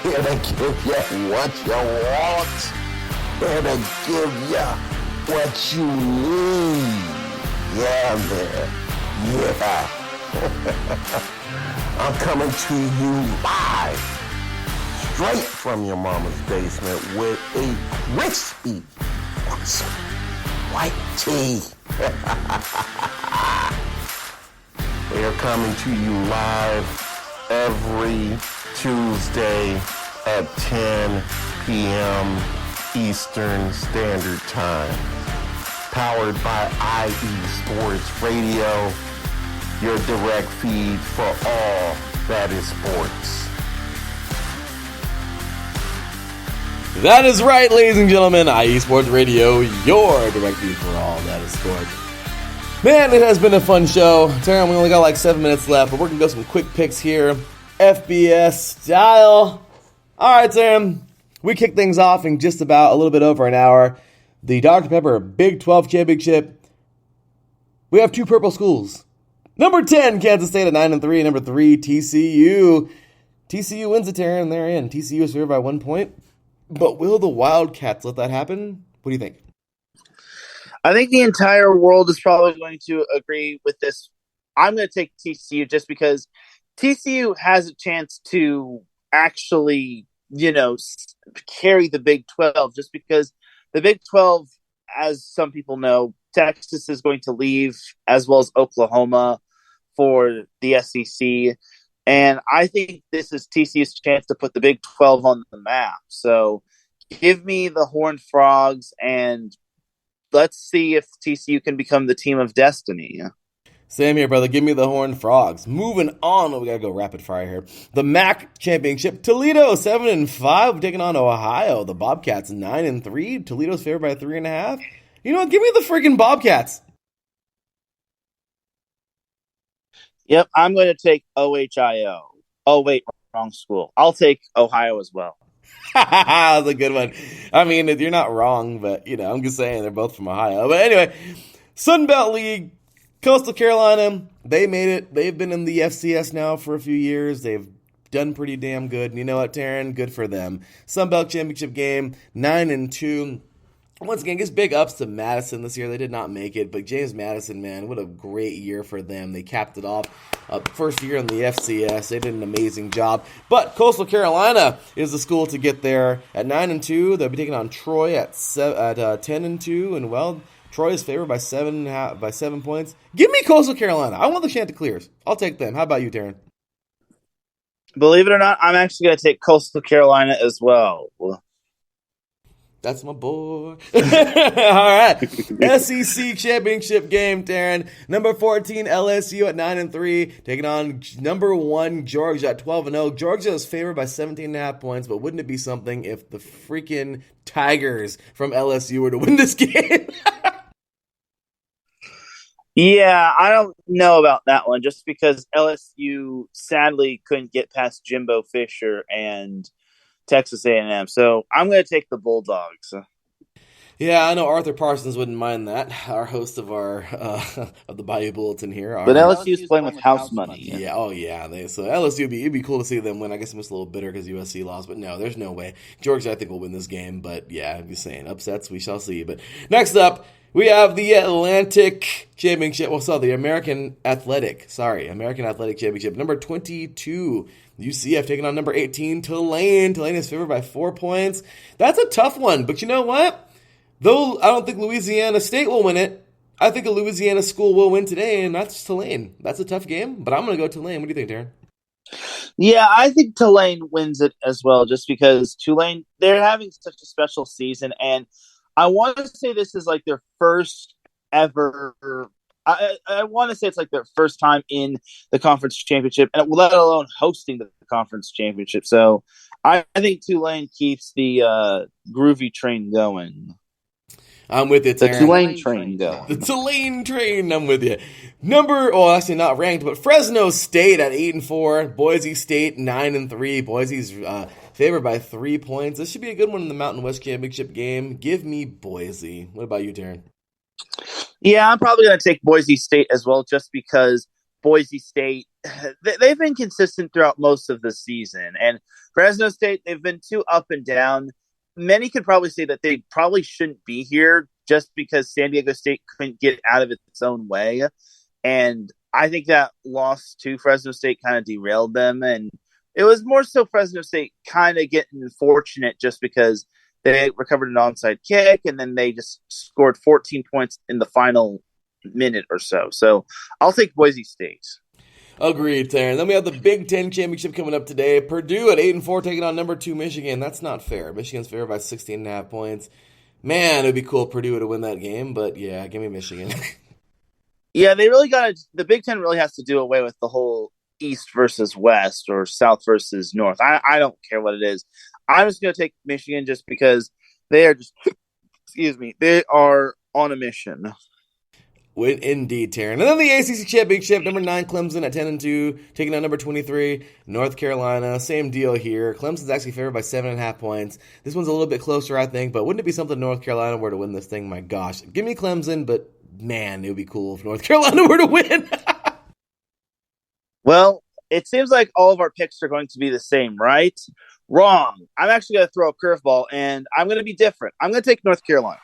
here to give you what you want, here to give you what you need. Yeah, man. Yeah. I'm coming to you live, straight from your mama's basement with a crispy, awesome white tea. They are coming to you live every Tuesday at 10 p.m. Eastern Standard Time. Powered by IE Sports Radio, your direct feed for all that is sports. That is right, ladies and gentlemen. IE Sports Radio, your direct feed for all that is sports. Man, it has been a fun show. Teran, we only got like 7 minutes left, but we're going to go some quick picks here. FBS style. All right, Teran. We kick things off in just about a little bit over an hour. The Dr. Pepper Big 12 Championship. We have two purple schools. Number 10, Kansas State at 9-3. Number 3, TCU. TCU wins it, Teran. They're in. TCU is favored by 1 point. But will the Wildcats let that happen? What do you think? I think the entire world is probably going to agree with this. I'm going to take TCU just because TCU has a chance to actually, carry the Big 12, just because the Big 12, as some people know, Texas is going to leave, as well as Oklahoma for the SEC. And I think this is TCU's chance to put the Big 12 on the map. So give me the Horned Frogs, and let's see if TCU can become the team of destiny. Same here, brother. Give me the Horned Frogs. Moving on. We got to go rapid fire here. The MAC Championship. Toledo, 7-5, taking on Ohio. The Bobcats, 9-3. Toledo's favored by 3.5. You know what? Give me the freaking Bobcats. Yep, I'm going to take OHIO. Oh, wait, wrong school. I'll take Ohio as well. That's a good one. I mean, you're not wrong, but, I'm just saying they're both from Ohio. But anyway, Sun Belt League, Coastal Carolina, they made it. They've been in the FCS now for a few years. They've done pretty damn good. And you know what, Teran? Good for them. Sunbelt Championship game, 9-2. Once again, just big ups to Madison this year. They did not make it, but James Madison, man, what a great year for them. They capped it off. First year in the FCS. They did an amazing job. But Coastal Carolina is the school to get there at 9-2. They'll be taking on Troy at 10-2. And, well, Troy is favored by 7 points. Give me Coastal Carolina. I want the Chanticleers. I'll take them. How about you, Teran? Believe it or not, I'm actually going to take Coastal Carolina as well. That's my boy. All right. SEC championship game, Teran. Number 14, LSU at 9-3, taking on number 1, Georgia at 12-0. Georgia is favored by 17.5 points, but wouldn't it be something if the freaking Tigers from LSU were to win this game? Yeah, I don't know about that one, just because LSU sadly couldn't get past Jimbo Fisher and Texas A&M. So I'm going to take the Bulldogs. Yeah, I know Arthur Parsons wouldn't mind that. Our host of our of the Bayou Bulletin here. But LSU's playing with house money. Yeah, oh yeah. So LSU, it'd be cool to see them win. I guess I'm just a little bitter because USC lost, but no, there's no way. Georgia, I think, will win this game. But yeah, I'm just saying, upsets, we shall see. But next up, we have the Atlantic Championship. Well, the American Athletic Championship. Number 22, UCF taking on number 18, Tulane. Tulane is favored by 4 points. That's a tough one, but you know what? Though I don't think Louisiana State will win it, I think a Louisiana school will win today, and that's Tulane. That's a tough game, but I'm going to go Tulane. What do you think, Teran? Yeah, I think Tulane wins it as well, just because Tulane, they're having such a special season, and I want to say this is like their first ever. I want to say it's like their first time in the conference championship, and let alone hosting the conference championship. So I think Tulane keeps the groovy train going. I'm with you, Teran. The Tulane train going. The Tulane train, I'm with you. Actually not ranked, but Fresno State at 8-4. Boise State 9-3. Boise's favored by 3 points. This should be a good one in the Mountain West Championship game. Give me Boise. What about you, Teran? Yeah, I'm probably going to take Boise State as well, just because Boise State, they've been consistent throughout most of the season. And Fresno State, they've been too up and down. Many could probably say that they probably shouldn't be here just because San Diego State couldn't get out of its own way. And I think that loss to Fresno State kind of derailed them. And it was more so Fresno State kind of getting fortunate just because they recovered an onside kick and then they just scored 14 points in the final minute or so. So I'll take Boise State. Agreed, Teran. Then we have the Big Ten Championship coming up today. Purdue at 8-4 taking on number 2 Michigan. That's not fair. Michigan's favored by 16.5 points. Man, it would be cool if Purdue to win that game, but yeah, give me Michigan. Yeah, they really the Big Ten really has to do away with the whole East versus West or South versus North. I don't care what it is. I'm just going to take Michigan just because they are just, they are on a mission. Indeed, Teran. And then the ACC Championship, number 9 Clemson at 10-2, taking on number 23 North Carolina. Same deal here. Clemson's actually favored by 7.5 points. This one's a little bit closer, I think, but wouldn't it be something North Carolina were to win this thing? My gosh. Give me Clemson, but man, it would be cool if North Carolina were to win. Well, it seems like all of our picks are going to be the same, right? Wrong. I'm actually going to throw a curveball, and I'm going to be different. I'm going to take North Carolina.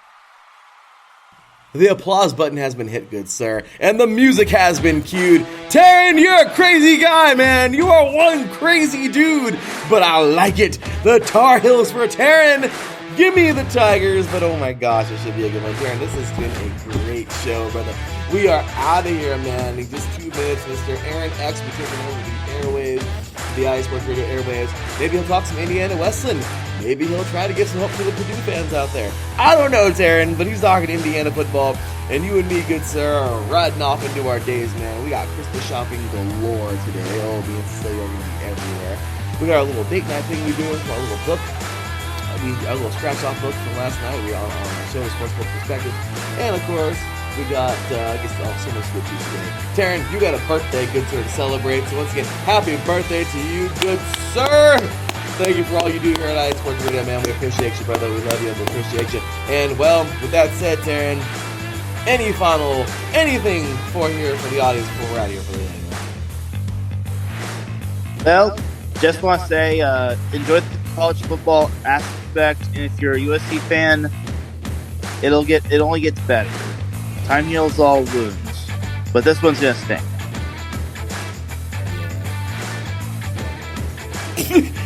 The applause button has been hit, good sir, and the music has been cued. Teran, you're a crazy guy, man. You are one crazy dude, but I like it. The Tar Heels for Teran. Give me the Tigers, but oh my gosh, it should be a good one. Teran, this has been a great show, brother. We are out of here, man. In just 2 minutes, Mr. Aaron X will be taking over the airwaves, the iSports Radio airwaves. Maybe he'll talk some Indiana Wesleyan. Maybe he'll try to get some hope to the Purdue fans out there. I don't know, Teran, but he's talking Indiana football. And you and me, good sir, are riding off into our days, man. We got Christmas shopping galore today. Oh, me and Cecilia are going to be everywhere. We got our little date night thing we do, our little book. Our little scratch-off book from last night. We are on our show, Sportsbook Perspective. And, of course, we got, so much good news today. Teran, you got a birthday, good sir, to celebrate. So, once again, happy birthday to you, good sir. Thank you for all you do here at iSports Radio, man. We appreciate you, brother. We love you and we appreciate you. And, well, with that said, Teran, anything for the audience before we're out of here for the day? Well, just want to say, enjoy the college football aspect, and if you're a USC fan, it only gets better. Time heals all wounds, but this one's gonna sting.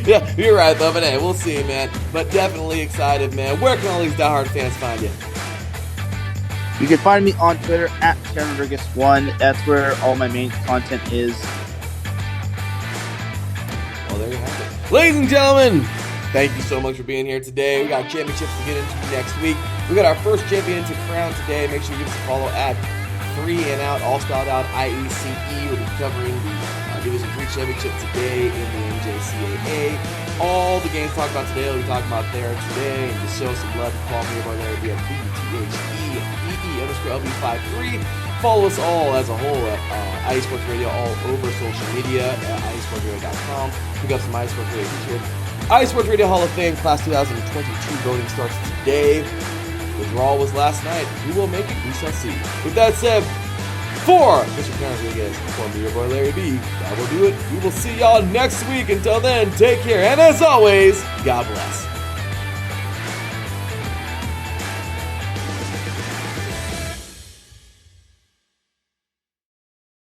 Yeah, you're right, though, but hey, we'll see, man. But definitely excited, man. Where can all these diehard fans find you? You can find me on Twitter at Teran Rodriguez 1. That's where all my main content is. Well, there you have it. Ladies and gentlemen, thank you so much for being here today. We got championships to get into next week. We got our first champion to crown today. Make sure you give us a follow at 3 and Out, all spelled out, IECE. We'll be covering the Division 3 championship today in the NJCAA. All the games talked about today, we'll be talking about there today. And to show some love, follow me over there. Be at BTHEEE_LB53. Follow us all as a whole at IE Sports Radio all over social media at IESportsRadio.com. Pick up some IE Sports Radio t-shirts. IE Sports Radio Hall of Fame Class 2022 voting starts today. The draw was last night. Who will make it? We shall see. With that said, for Mr. Teran Rodriguez, for me, your boy Larry B, that will do it. We will see y'all next week. Until then, take care. And as always, God bless.